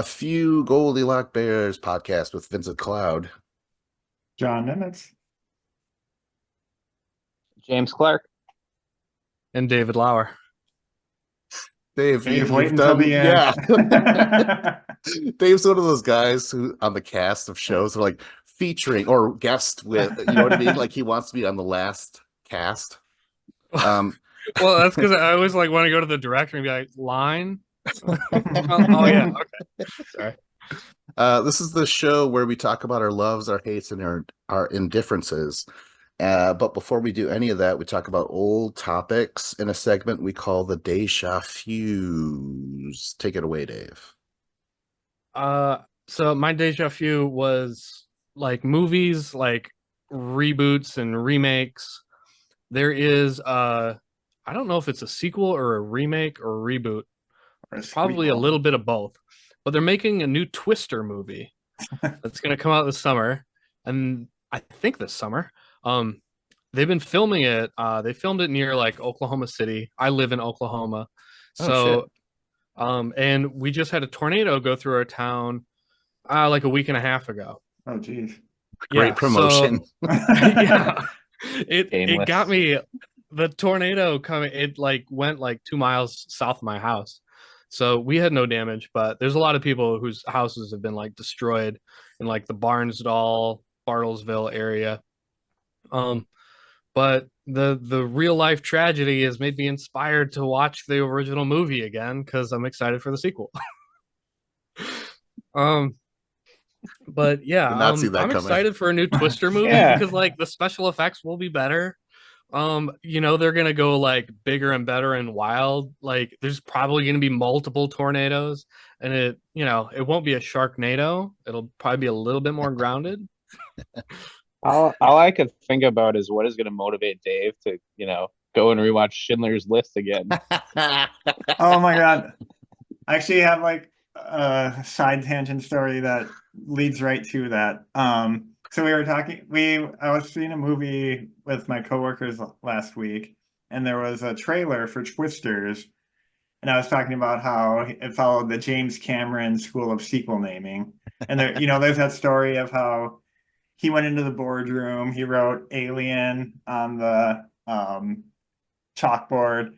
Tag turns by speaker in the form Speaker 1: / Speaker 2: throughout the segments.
Speaker 1: A Few Goldilock Bears podcast with Vincent Cloud.
Speaker 2: John Nimitz.
Speaker 3: James Clark.
Speaker 4: And David Lauer.
Speaker 1: Dave,
Speaker 2: Dave's
Speaker 1: you've
Speaker 2: waiting until
Speaker 1: done,
Speaker 2: the end.
Speaker 1: yeah. Dave's one of those guys who on the cast of shows are like featuring or guest with, you know what I mean? Like he wants to be on the last cast.
Speaker 4: Well, that's because I always like want to go to the director and be like, line. Oh yeah, okay. Sorry.
Speaker 1: This is the show where we talk about our loves, our hates, and our indifferences. But before we do any of that, we talk about old topics in a segment we call the Deja Fuse. Take it away, Dave.
Speaker 4: So my deja vu was like movies, like reboots and remakes. There is I don't know if it's a sequel or a remake or a reboot. It's probably a little bit of both. But they're making a new Twister movie that's going to come out this summer, and I think this summer. They've been filming it. They filmed it near like Oklahoma City. I live in Oklahoma, so and we just had a tornado go through our town like a week and a half ago.
Speaker 2: Oh, geez.
Speaker 1: Great promotion.
Speaker 4: Yeah, it got me. The tornado coming. It like went like 2 miles south of my house. So we had no damage, but there's a lot of people whose houses have been like destroyed in like the Barnesdall, Bartlesville area. But the real life tragedy has made me inspired to watch the original movie again because I'm excited for the sequel. But yeah, I'm excited for a new Twister movie because like the special effects will be better. They're gonna go like bigger and better and wild. Like there's probably gonna be multiple tornadoes, and it won't be a Sharknado. It'll probably be a little bit more grounded.
Speaker 3: All I could think about is what is going to motivate Dave to, go and rewatch Schindler's List again.
Speaker 2: Oh my God. I actually have like a side tangent story that leads right to that. So we were talking, I was seeing a movie with my coworkers last week, and there was a trailer for Twisters, and I was talking about how it followed the James Cameron School of Sequel Naming. And there, there's that story of how he went into the boardroom, he wrote Alien on the chalkboard,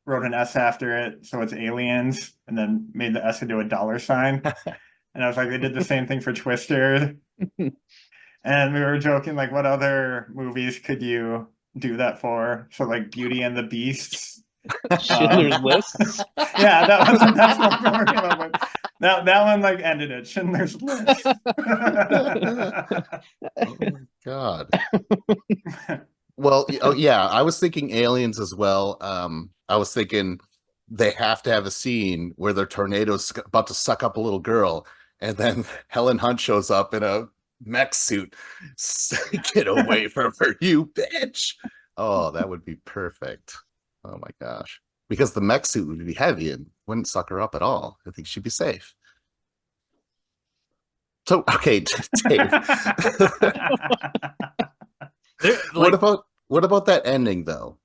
Speaker 2: wrote an S after it, so it's Aliens, and then made the S into a dollar sign. And I was like, they did the same thing for Twister. And we were joking, like, what other movies could you do that for? So, like, Beauty and the Beasts.
Speaker 3: Schindler's List?
Speaker 2: Yeah, that's what we're talking about. That one, like, ended it. Schindler's List.
Speaker 1: Oh, my God. Well, yeah, I was thinking Aliens as well. I was thinking they have to have a scene where their tornado's about to suck up a little girl, and then Helen Hunt shows up in a mech suit. Get away from her, you bitch. Oh, that would be perfect. Oh my gosh. Because the mech suit would be heavy and wouldn't suck her up at all. I think she'd be safe. So, okay, Dave. What about that ending though?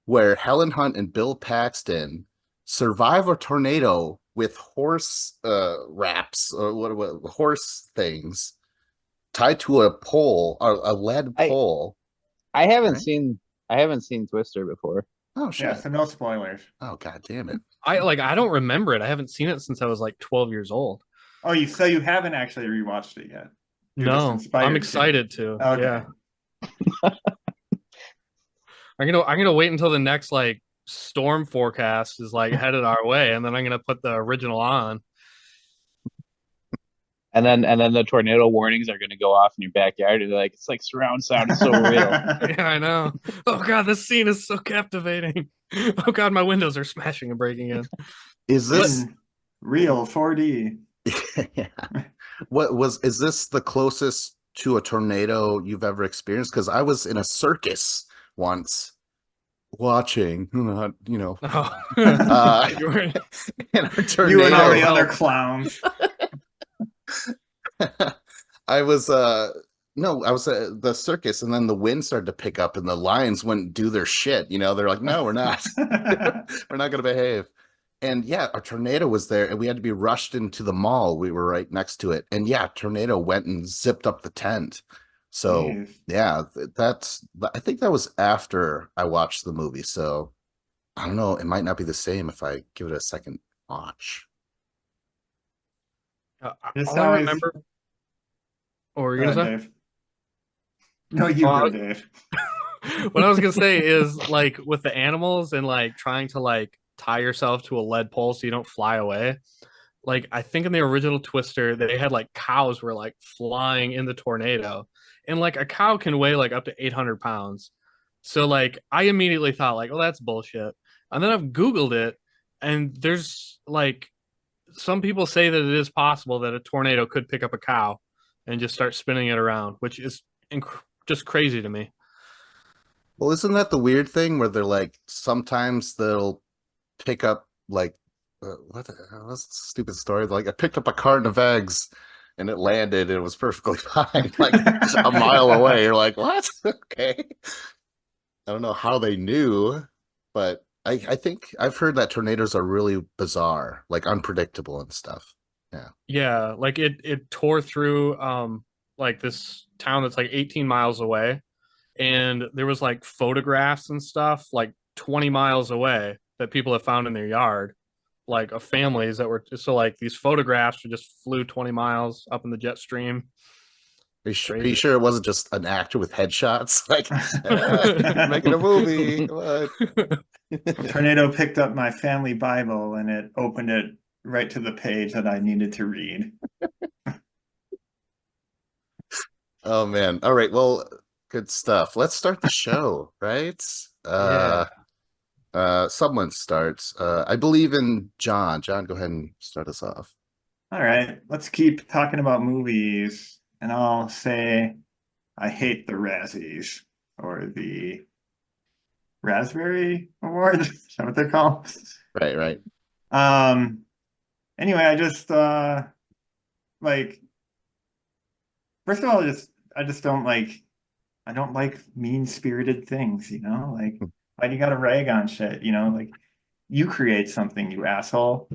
Speaker 1: Where Helen Hunt and Bill Paxton survive a tornado with horse wraps or what horse things tied to a pole or a lead pole.
Speaker 3: I haven't seen Twister before.
Speaker 1: Oh shit.
Speaker 2: Yeah, so no spoilers.
Speaker 1: Oh god damn it.
Speaker 4: I don't remember it. I haven't seen it since I was like 12 years old.
Speaker 2: Oh, you haven't actually rewatched it yet?
Speaker 4: No, I'm excited to.
Speaker 2: Okay.
Speaker 4: Yeah. I'm gonna wait until the next like storm forecast is like headed our way, and then I'm gonna put the original on.
Speaker 3: And then the tornado warnings are gonna go off in your backyard, and it's like surround sound is so real.
Speaker 4: Yeah, I know. Oh god, this scene is so captivating. Oh god, my windows are smashing and breaking in.
Speaker 1: Is this
Speaker 2: real 4D?
Speaker 1: Yeah. Is this the closest to a tornado you've ever experienced? Because I was in a circus once watching,
Speaker 4: Oh.
Speaker 1: in a tornado.
Speaker 2: You and all the other clowns.
Speaker 1: I was at the circus, and then the wind started to pick up and the lions wouldn't do their shit. They're like, no, we're not. We're not gonna behave. And yeah, a tornado was there, and we had to be rushed into the mall. We were right next to it, and yeah, tornado went and zipped up the tent. So
Speaker 2: Jeez.
Speaker 1: yeah, that's. I think that was after I watched the movie. So I don't know. It might not be the same if I give it a second watch.
Speaker 2: Just
Speaker 4: All I
Speaker 2: always.
Speaker 4: remember, or were you
Speaker 2: Go ahead,
Speaker 4: gonna say?
Speaker 2: Dave. No, you
Speaker 4: Oh,
Speaker 2: go, Dave.
Speaker 4: what I was gonna say is like with the animals and like trying to like tie yourself to a lead pole so you don't fly away. Like I think in the original Twister, they had like cows were like flying in the tornado, and like a cow can weigh like up to 800 pounds. So like I immediately thought like, oh, that's bullshit. And then I've Googled it, and there's like some people say that it is possible that a tornado could pick up a cow and just start spinning it around, which is just crazy to me.
Speaker 1: Well, isn't that the weird thing where they're like sometimes they'll pick up like what the hell? That's a stupid story. Like I picked up a carton of eggs and it landed and it was perfectly fine, like a mile away. You're like, what? Okay. I don't know how they knew, but I think I've heard that tornadoes are really bizarre, like unpredictable and stuff. Yeah.
Speaker 4: Yeah, like it tore through like this town that's like 18 miles away, and there was like photographs and stuff like 20 miles away that people have found in their yard, like of families that were so like these photographs just flew 20 miles up in the jet stream.
Speaker 1: Are you
Speaker 4: Crazy.
Speaker 1: sure it wasn't just an actor with headshots? Like, making a movie. Come on.
Speaker 2: Tornado picked up my family Bible and it opened it right to the page that I needed to read.
Speaker 1: Oh man. All right. Well, good stuff. Let's start the show, right?
Speaker 4: Yeah.
Speaker 1: Someone starts. I believe in John. John, go ahead and start us off.
Speaker 2: All right, let's keep talking about movies, and I'll say I hate the Razzies or the Raspberry Awards. Is that what they're called?
Speaker 1: Right, right.
Speaker 2: Um, anyway, I just like first of all, I just don't like I don't like mean-spirited things, you know? Like why do you gotta rag on shit, you know? Like you create something, you asshole.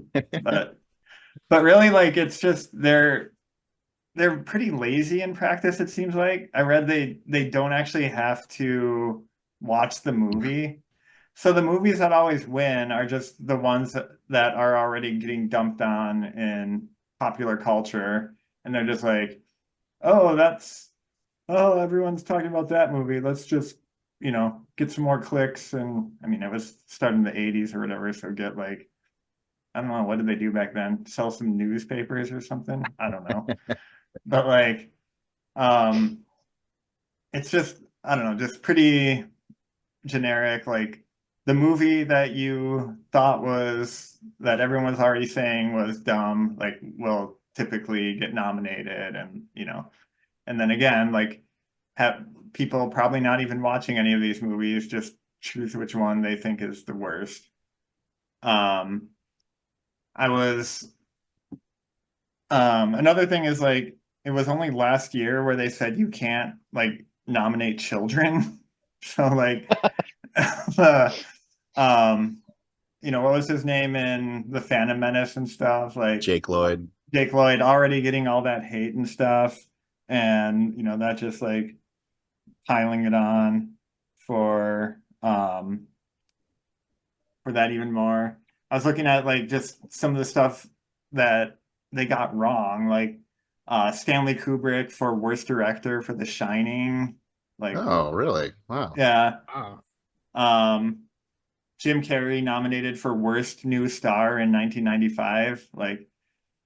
Speaker 2: But really like it's just they're pretty lazy in practice, it seems like. I read they don't actually have to watch the movie. So the movies that always win are just the ones that are already getting dumped on in popular culture. And they're just like, oh, everyone's talking about that movie. Let's just, get some more clicks. And I mean, it was starting in the 80s or whatever. So get like, I don't know, what did they do back then? Sell some newspapers or something? I don't know. But like, um, it's just, I don't know, just pretty generic. Like the movie that you thought was that everyone's already saying was dumb, like will typically get nominated, and and then again, like have people probably not even watching any of these movies, just choose which one they think is the worst. Um, I was Another thing is like it was only last year where they said you can't like nominate children. So like um what was his name in the Phantom Menace and stuff? Like
Speaker 1: Jake Lloyd.
Speaker 2: Jake Lloyd already getting all that hate and stuff. And that just like piling it on for that even more. I was looking at like just some of the stuff that they got wrong, like Stanley Kubrick for worst director for The Shining. Like,
Speaker 1: Oh, really? Wow.
Speaker 2: yeah.
Speaker 4: Wow.
Speaker 2: Jim Carrey nominated for worst new star in 1995. Like,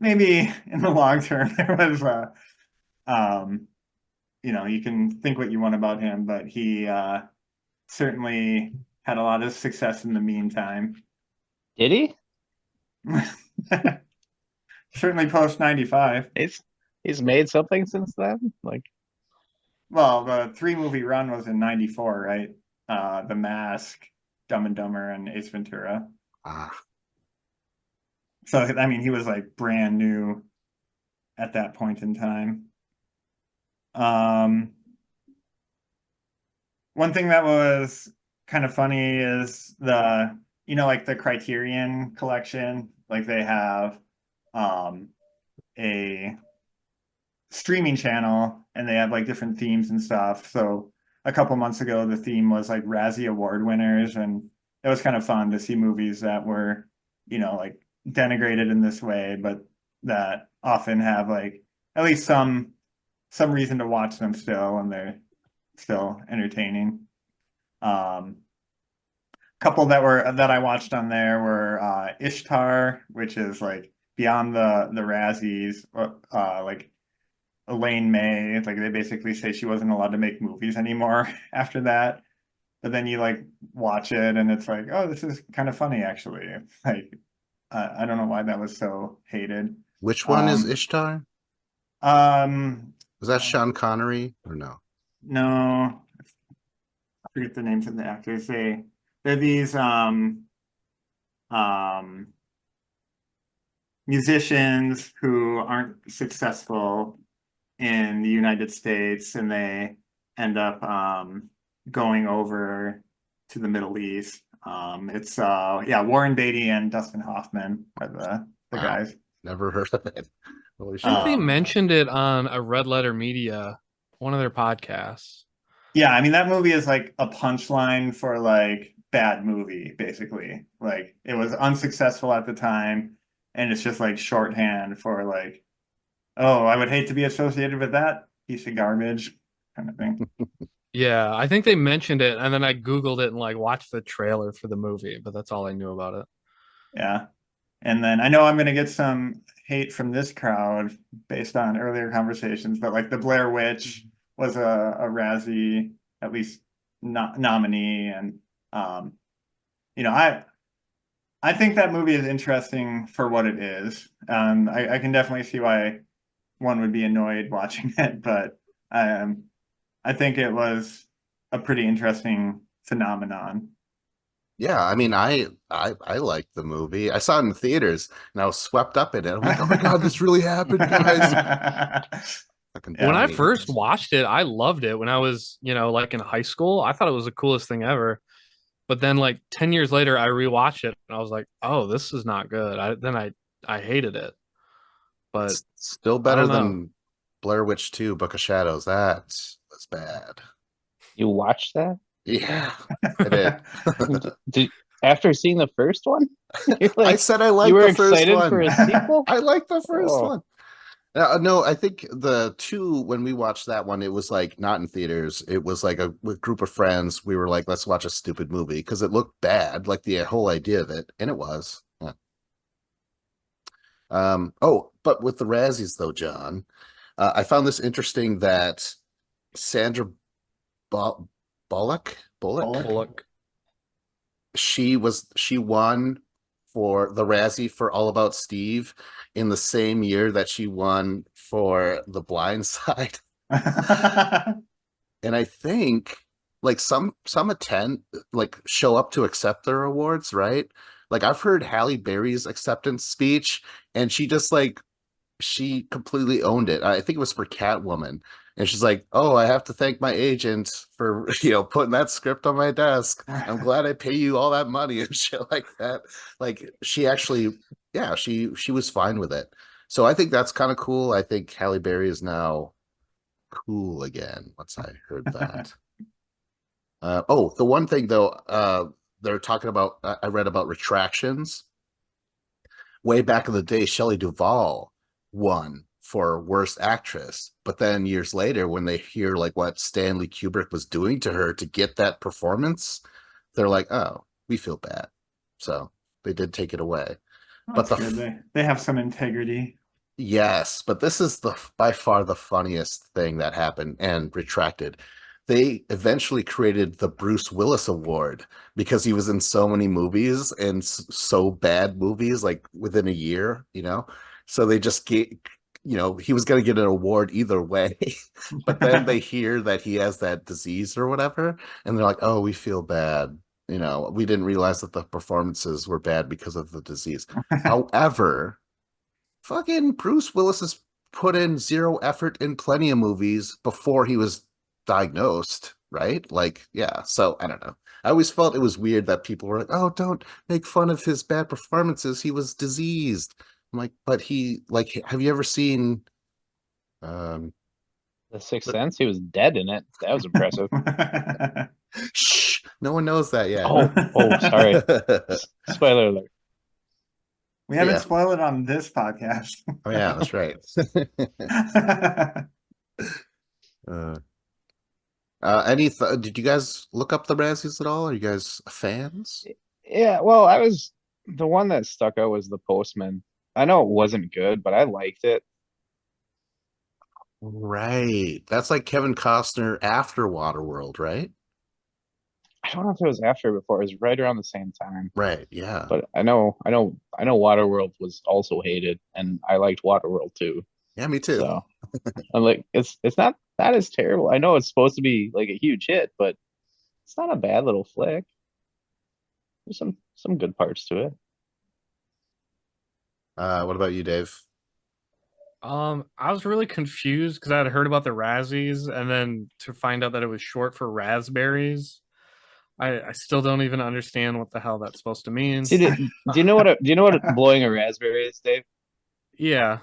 Speaker 2: maybe in the long term there was you can think what you want about him, but he certainly had a lot of success in the meantime.
Speaker 3: Did he?
Speaker 2: Certainly post 95.
Speaker 3: He's made something since then. Like,
Speaker 2: Well, the 3-movie run was in 94, right? The Mask, Dumb and Dumber, and Ace Ventura.
Speaker 1: Ah,
Speaker 2: So I mean, he was like brand new at that point in time. One thing that was kind of funny is like the Criterion collection, like they have a streaming channel and they have like different themes and stuff. So a couple months ago, the theme was like Razzie Award winners, and it was kind of fun to see movies that were, like denigrated in this way, but that often have like at least some reason to watch them still, and they're still entertaining. Couple that I watched on there were Ishtar, which is like beyond the Razzies, like Elaine May, like they basically say she wasn't allowed to make movies anymore after that. But then you like watch it and it's like, oh, this is kind of funny actually. Like I don't know why that was so hated.
Speaker 1: Which one is
Speaker 2: Um,
Speaker 1: Ishtar?
Speaker 2: Um,
Speaker 1: Was that Sean Connery or no?
Speaker 2: no, I forget the names of the actors. They're these um musicians who aren't successful in the United States, and they end up going over to the Middle East. It's Warren Beatty and Dustin Hoffman are the
Speaker 1: Wow.
Speaker 2: guys.
Speaker 1: Never heard of it. Holy
Speaker 4: I
Speaker 1: shit.
Speaker 4: think they mentioned it on a Red Letter Media, one of their podcasts.
Speaker 2: Yeah, I mean that movie is like a punchline for like bad movie, basically. Like it was unsuccessful at the time, and it's just like shorthand for like, oh, I would hate to be associated with that piece of garbage kind of thing.
Speaker 4: Yeah, I think they mentioned it, and then I Googled it and like watched the trailer for the movie, but that's all I knew about it.
Speaker 2: Yeah. And then I know I'm gonna get some hate from this crowd based on earlier conversations, but like the Blair Witch was a Razzie at least nominee, and um, you know, I think that movie is interesting for what it is. I can definitely see why one would be annoyed watching it, but I think it was a pretty interesting phenomenon.
Speaker 1: Yeah, I mean, I liked the movie. I saw it in theaters, and I was swept up in it. I'm like, oh my god, this really happened, guys! Fucking
Speaker 4: When I
Speaker 1: funny.
Speaker 4: first watched it, I loved it. When I was, like in high school, I thought it was the coolest thing ever. But then like 10 years later, I rewatched it and I was like, oh, this is not good. I hated it. But
Speaker 1: It's still
Speaker 4: I
Speaker 1: better
Speaker 4: don't know.
Speaker 1: than Blair Witch 2, Book of Shadows. That was bad.
Speaker 3: You watched that?
Speaker 1: Yeah, I did.
Speaker 3: Did after seeing the first one? You're
Speaker 1: I
Speaker 3: like
Speaker 1: said I
Speaker 3: you
Speaker 1: liked
Speaker 3: were
Speaker 1: the first
Speaker 3: excited for
Speaker 1: one.
Speaker 3: a sequel?
Speaker 1: I liked the first
Speaker 3: Oh,
Speaker 1: one. No, I think the two, when we watched that one, it was like not in theaters. It was like a group of friends. We were like, let's watch a stupid movie because it looked bad, like the whole idea of it. And it was. Yeah. But with the Razzies though, John, I found this interesting that Sandra Bullock,
Speaker 2: Bullock?
Speaker 4: Bullock.
Speaker 1: she won for the Razzie for All About Steve in the same year that she won for The Blind Side. And I think like some like show up to accept their awards, right? Like I've heard Halle Berry's acceptance speech, and she just like she completely owned it. I think it was for Catwoman. And she's like, "Oh, I have to thank my agent for, putting that script on my desk. I'm glad I pay you all that money," and shit like that. Like she actually, yeah, she was fine with it. So I think that's kind of cool. I think Halle Berry is now cool again once I heard that. The one thing though, they're talking about, I read about retractions. Way back in the day, Shelley Duvall won for worst actress, but then years later, when they hear like what Stanley Kubrick was doing to her to get that performance, they're like, "Oh, we feel bad." So they did take it away. But
Speaker 2: That's good. They have some integrity.
Speaker 1: Yes, but this is by far the funniest thing that happened and retracted. They eventually created the Bruce Willis Award because he was in so many movies and so bad movies, like within a year, So they just he was going to get an award either way. But then they hear that he has that disease or whatever, and they're like, "Oh, we feel bad. We didn't realize that the performances were bad because of the disease." However, fucking Bruce Willis has put in zero effort in plenty of movies before he was diagnosed, right? Like, yeah. So I don't know. I always felt it was weird that people were like, "Oh, don't make fun of his bad performances. He was diseased." I'm like, but have you ever seen? Um,
Speaker 3: The Sixth Sense, he was dead in it. That was impressive.
Speaker 1: shh, no one knows that yet.
Speaker 3: Oh, sorry. Spoiler alert.
Speaker 2: We haven't
Speaker 1: Yeah.
Speaker 2: spoiled it on this podcast.
Speaker 1: Oh yeah, that's right. uh, did you guys look up the Razzies at all? Are you guys fans?
Speaker 3: Yeah, well, the one that stuck out was The Postman. I know it wasn't good, but I liked it.
Speaker 1: Right. That's like Kevin Costner after Waterworld, right?
Speaker 3: I don't know if it was after or before. It was right around the same time.
Speaker 1: Right. Yeah.
Speaker 3: But I know Waterworld was also hated, and I liked Waterworld too.
Speaker 1: Yeah, me too.
Speaker 3: So I'm like, it's not that is terrible. I know it's supposed to be like a huge hit, but it's not a bad little flick. There's some good parts to it.
Speaker 1: What about you, Dave?
Speaker 4: I was really confused because I had heard about the Razzies, and then to find out that it was short for raspberries. I still don't even understand what the hell that's supposed to mean.
Speaker 3: Do you know what blowing a raspberry is, Dave?
Speaker 4: Yeah,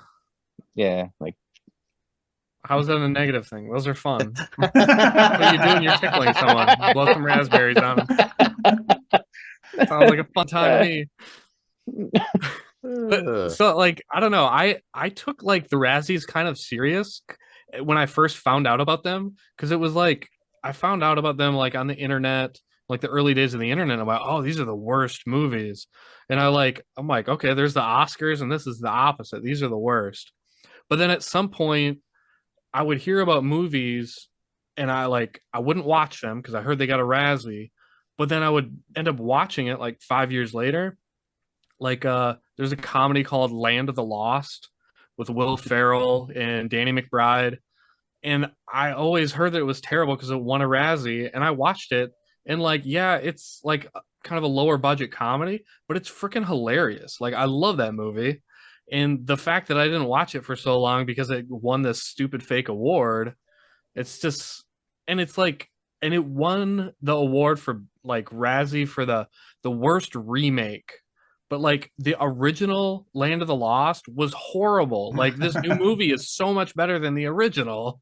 Speaker 3: Yeah, like
Speaker 4: how is that a negative thing? Those are fun. What are you doing? You're tickling someone. Blow some raspberries on them. Sounds like a fun time to me. But so like I don't know. I took like the Razzies kind of serious when I first found out about them because it was like I found out about them like on the internet, like the early days of the internet about these are the worst movies. And I'm like, okay, there's the Oscars and this is the opposite. These are the worst. But then at some point I would hear about movies and I wouldn't watch them because I heard they got a Razzie, but then I would end up watching it like 5 years later. There's a comedy called Land of the Lost with Will Ferrell and Danny McBride. And I always heard that it was terrible because it won a Razzie. And I watched it and yeah, it's like kind of a lower budget comedy, but it's freaking hilarious. Like I love that movie. And the fact that I didn't watch it for so long because it won this stupid fake award, it's just and it's like and it won the award for like Razzie for the worst remake. But like the original Land of the Lost was horrible. Like this new movie is so much better than the original.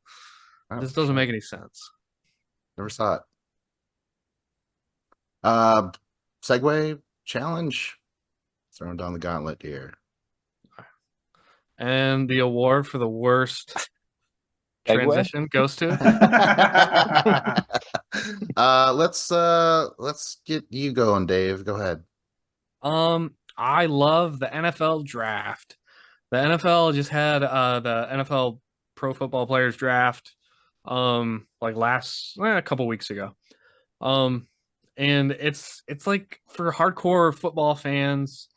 Speaker 1: Oh,
Speaker 4: This doesn't make any sense.
Speaker 1: never saw it. Uh, Segway challenge. Throwing down the gauntlet here.
Speaker 4: And the award for the worst
Speaker 3: Segway?
Speaker 4: transition goes to
Speaker 1: Let's get you going, Dave. Go ahead.
Speaker 4: I love the NFL draft. The NFL just had the NFL Pro Football Players draft like a couple weeks ago. And it's like for hardcore football fans,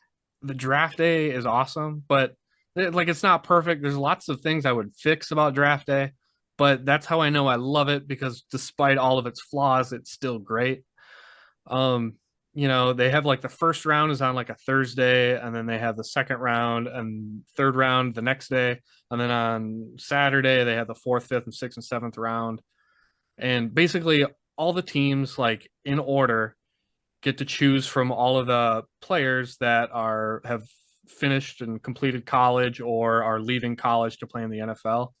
Speaker 4: the draft day is awesome, but it's not perfect. There's lots of things I would fix about draft day, but that's how I know I love it because despite all of its flaws, it's still great. They have like the first round is on like a Thursday, and then they have the second round and third round the next day, and then on Saturday they have the fourth, fifth, and sixth and seventh round. And basically all the teams like in order get to choose from all of the players that have finished and completed college or are leaving college to play in the NFL.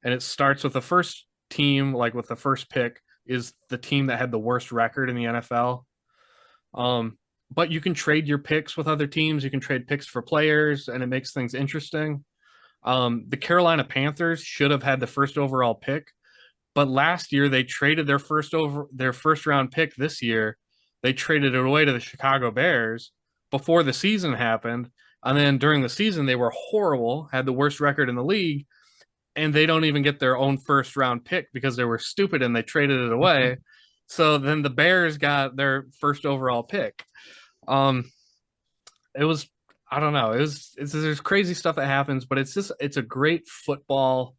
Speaker 4: And it starts with the first team, like with the first pick is the team that had the worst record in the NFL. But you can trade your picks with other teams. You can trade picks for players, and it makes things interesting. The Carolina Panthers should have had the first overall pick, but last year they traded their first round pick. This year, they traded it away to the Chicago Bears before the season happened. And then during the season, they were horrible, had the worst record in the league, and they don't even get their own first round pick because they were stupid and they traded it away. So then the Bears got their first overall pick. It was, I don't know. There's crazy stuff that happens, but it's a great football,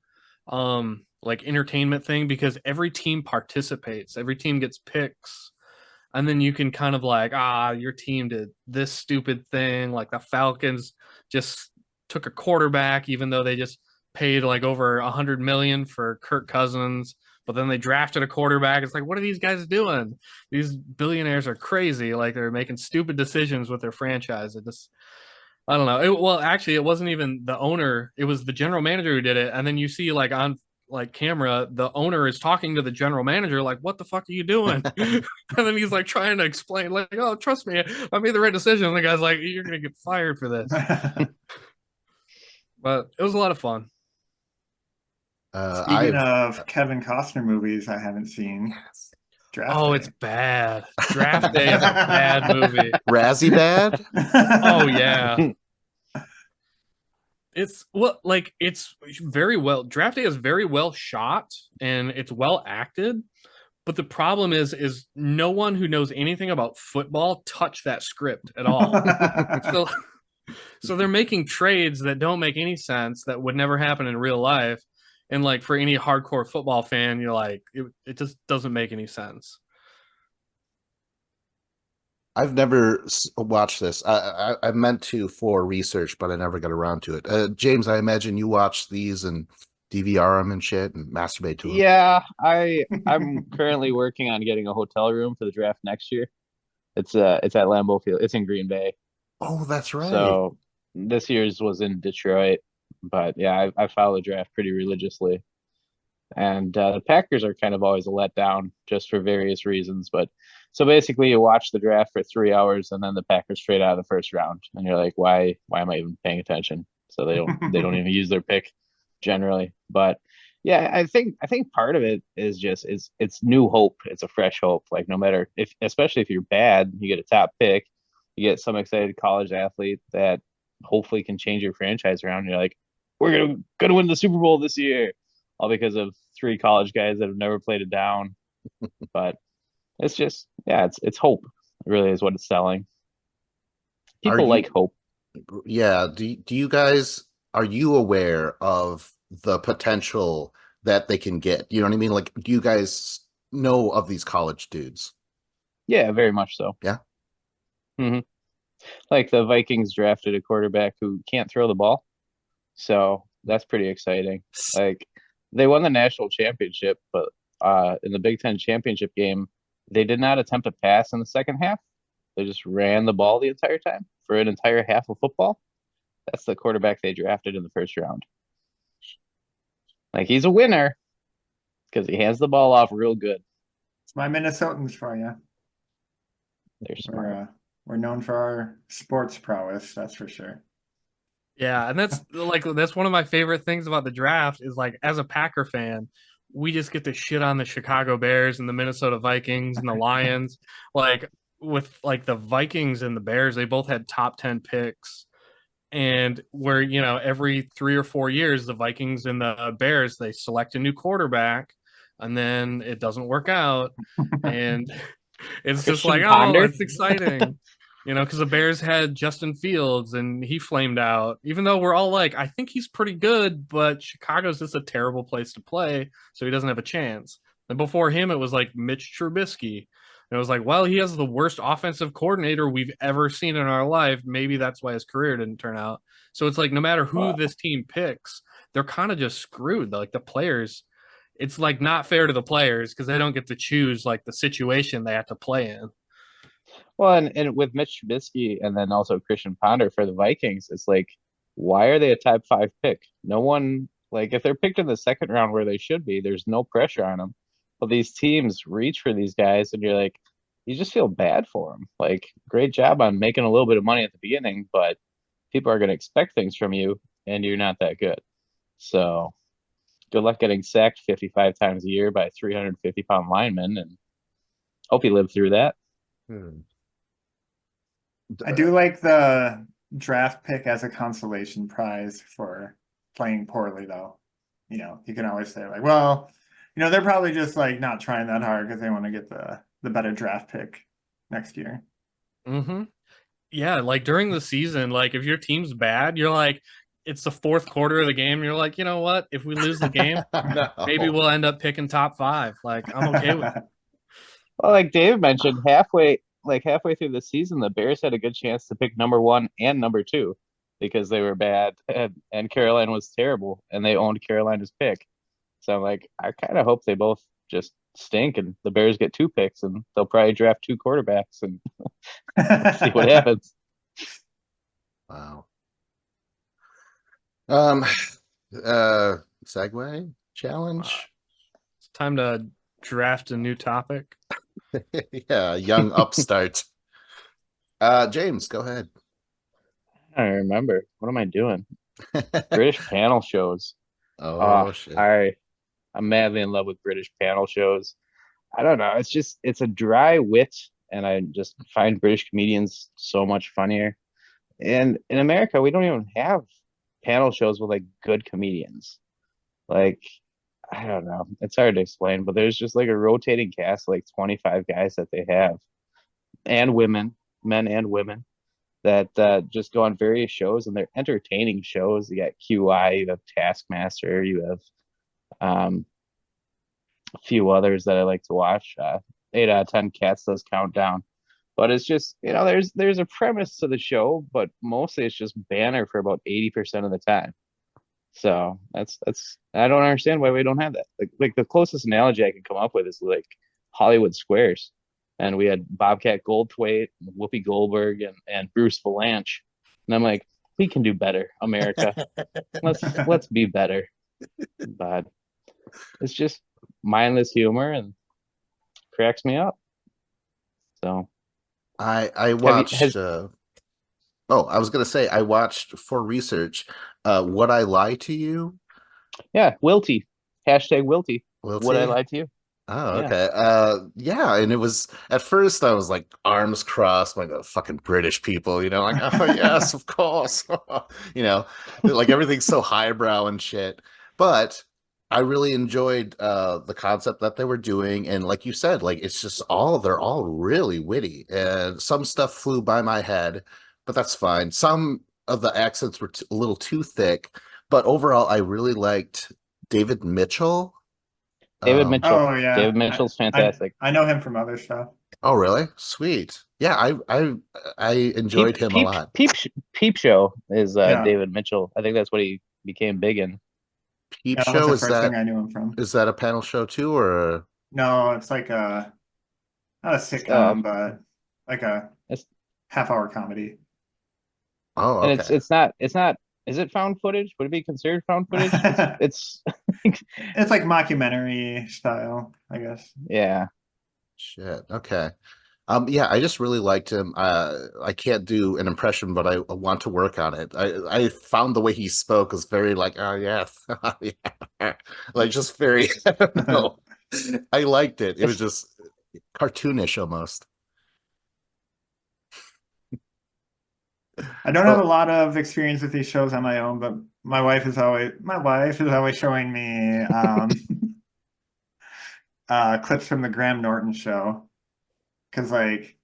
Speaker 4: like entertainment thing because every team participates. Every team gets picks. And then you can kind of like, your team did this stupid thing. Like the Falcons just took a quarterback, even though they just paid like over $100 million for Kirk Cousins But then they drafted a quarterback. It's like, what are these guys doing? These billionaires are crazy. Like they're making stupid decisions with their franchise. It just, I don't know. Well, actually, it wasn't even the owner. It was the general manager who did it. And then you see like on like camera, the owner is talking to the general manager, like, "What the fuck are you doing?" And then he's like trying to explain, like, "Oh, trust me, I made the right decision." And the guy's like, "You're gonna get fired for this." But it was a lot of fun.
Speaker 2: Speaking
Speaker 1: I've
Speaker 2: of Kevin Costner movies, I haven't seen Draft
Speaker 4: Oh,
Speaker 2: Day.
Speaker 4: it's bad. Draft Day is a bad movie.
Speaker 1: Razzie bad.
Speaker 4: Oh yeah. It's well, like it's very well. Draft Day is very well shot and it's well acted. But the problem is no one who knows anything about football touched that script at all. So, so they're making trades that don't make any sense that would never happen in real life. And like for any hardcore football fan, you're like, it just doesn't make any sense.
Speaker 1: I've never watched this. I meant to for research, but I never got around to it. James, I imagine you watch these and DVR them and shit and masturbate to them.
Speaker 3: Yeah, I'm currently working on getting a hotel room for the draft next year. It's at Lambeau Field. It's in Green Bay.
Speaker 1: Oh, that's right.
Speaker 3: So this year's was in Detroit, but yeah, I follow the draft pretty religiously. And the Packers are kind of always a letdown just for various reasons. But so basically, you watch the draft for 3 hours, and then the Packers trade out of the first round, and you're like, why am I even paying attention? So they don't even use their pick generally. But yeah, I think part of it is just it's new hope. It's a fresh hope. Like no matter if especially if you're bad, you get a top pick, you get some excited college athlete that hopefully can change your franchise around. You're like, we're gonna win the Super Bowl this year, all because of three college guys that have never played it down. But it's just, yeah, it's hope. It really is what it's selling. People like hope.
Speaker 1: Yeah. Do you guys, are you aware of the potential that they can get? You know what I mean? Like, do you guys know of these college dudes?
Speaker 3: Yeah, very much so.
Speaker 1: Yeah.
Speaker 3: Mm-hmm. Like the Vikings drafted a quarterback who can't throw the ball. So that's pretty exciting. Like they won the national championship, but in the Big Ten championship game, they did not attempt a pass in the second half. They just ran the ball the entire time for an entire half of football. That's the quarterback they drafted in the first round. Like he's a winner because he hands the ball off real good.
Speaker 2: It's my Minnesotans for you.
Speaker 3: They're smart.
Speaker 2: We're known for our sports prowess, that's for sure.
Speaker 4: Yeah, and that's one of my favorite things about the draft is like as a Packer fan, we just get to shit on the Chicago Bears and the Minnesota Vikings and the Lions. Like with like the Vikings and the Bears, they both had top 10 picks. And where, every 3 or 4 years, the Vikings and the Bears, they select a new quarterback and then it doesn't work out. And it's just like,
Speaker 3: Ponder?
Speaker 4: oh, it's exciting. Because the Bears had Justin Fields and he flamed out, even though we're all like, I think he's pretty good, but Chicago's just a terrible place to play, so he doesn't have a chance. And before him, it was like Mitch Trubisky. And it was like, well, he has the worst offensive coordinator we've ever seen in our life. Maybe that's why his career didn't turn out. So it's like, no matter who this team picks, they're kind of just screwed. Like the players, it's like not fair to the players because they don't get to choose like the situation they have to play in.
Speaker 3: Well, and with Mitch Trubisky and then also Christian Ponder for the Vikings, it's like, why are they a top 5 pick? No one, like, if they're picked in the second round where they should be, there's no pressure on them. But these teams reach for these guys, and you're like, you just feel bad for them. Like, great job on making a little bit of money at the beginning, but people are going to expect things from you, and you're not that good. So, good luck getting sacked 55 times a year by 350-pound linemen, and hope you live through that.
Speaker 2: I do like the draft pick as a consolation prize for playing poorly, though. You can always say like, well, they're probably just like not trying that hard because they want to get the better draft pick next year.
Speaker 4: Mm-hmm. Yeah, like during the season, like if your team's bad, you're like, it's the fourth quarter of the game. You're like, you know what? If we lose the game, maybe we'll end up picking top 5. Like I'm okay with it.
Speaker 3: Well, like Dave mentioned, halfway through the season, the Bears had a good chance to pick number 1 and number 2 because they were bad and Carolina was terrible and they owned Carolina's pick. So I'm like, I kind of hope they both just stink, and the Bears get 2 picks, and they'll probably draft 2 quarterbacks and see what happens.
Speaker 1: Wow. Segue challenge.
Speaker 4: It's time to draft a new topic.
Speaker 1: Yeah, young upstart. James, go ahead.
Speaker 3: I don't remember. What am I doing? British panel shows.
Speaker 1: Oh shit.
Speaker 3: I'm madly in love with British panel shows. I don't know. It's a dry wit, and I just find British comedians so much funnier. And in America, we don't even have panel shows with like good comedians. Like, I don't know. It's hard to explain, but there's just like a rotating cast, like 25 guys that they have, and women, men and women, that just go on various shows, and they're entertaining shows. You got QI, you have Taskmaster, you have a few others that I like to watch. 8 out of 10 Cats does Countdown. But it's just, there's a premise to the show, but mostly it's just banter for about 80% of the time. So that's I don't understand why we don't have that. Like the closest analogy I can come up with is like Hollywood Squares. And we had Bobcat Goldthwait, Whoopi Goldberg, and Bruce Valanche. And I'm like, we can do better, America. Let's be better. But it's just mindless humor and cracks me up. So
Speaker 1: I watched I was gonna say I watched for research Would I Lie to You?
Speaker 3: Yeah, Wilty. Hashtag Wilty.
Speaker 1: Wilty?
Speaker 3: Would I lie to you?
Speaker 1: Oh,
Speaker 3: Yeah.
Speaker 1: okay. Yeah, and it was at first I was like arms crossed, like oh, fucking British people, like, oh yes, of course. Like everything's so highbrow and shit. But I really enjoyed the concept that they were doing, and like you said, like it's just they're all really witty, and some stuff flew by my head, but that's fine. Some of the accents were a little too thick, but overall I really liked David Mitchell.
Speaker 3: David Mitchell.
Speaker 2: Oh yeah,
Speaker 3: David Mitchell's fantastic.
Speaker 2: I know him from other stuff.
Speaker 1: Oh really? Sweet. Yeah, I enjoyed him a lot.
Speaker 3: Peep Show is
Speaker 2: Yeah.
Speaker 3: David Mitchell. I think that's what he became big in.
Speaker 1: Peep
Speaker 2: That
Speaker 1: Show,
Speaker 2: was the first thing I knew him from.
Speaker 1: is that a panel show too, or
Speaker 2: No, it's like not a sitcom, but like a
Speaker 3: It's
Speaker 2: half-hour comedy.
Speaker 1: oh
Speaker 3: and
Speaker 1: okay.
Speaker 3: it's not is it found footage? Would it be considered found footage? It's
Speaker 2: It's like mockumentary style, I guess.
Speaker 3: yeah.
Speaker 1: Shit. Okay. Yeah, I just really liked him. I can't do an impression, but I want to work on it. I found the way he spoke was very like, oh yes, yeah. Like just very. I don't know. I liked it. It was just cartoonish almost.
Speaker 2: I don't have a lot of experience with these shows on my own, but my wife is always showing me clips from the Graham Norton show. Because like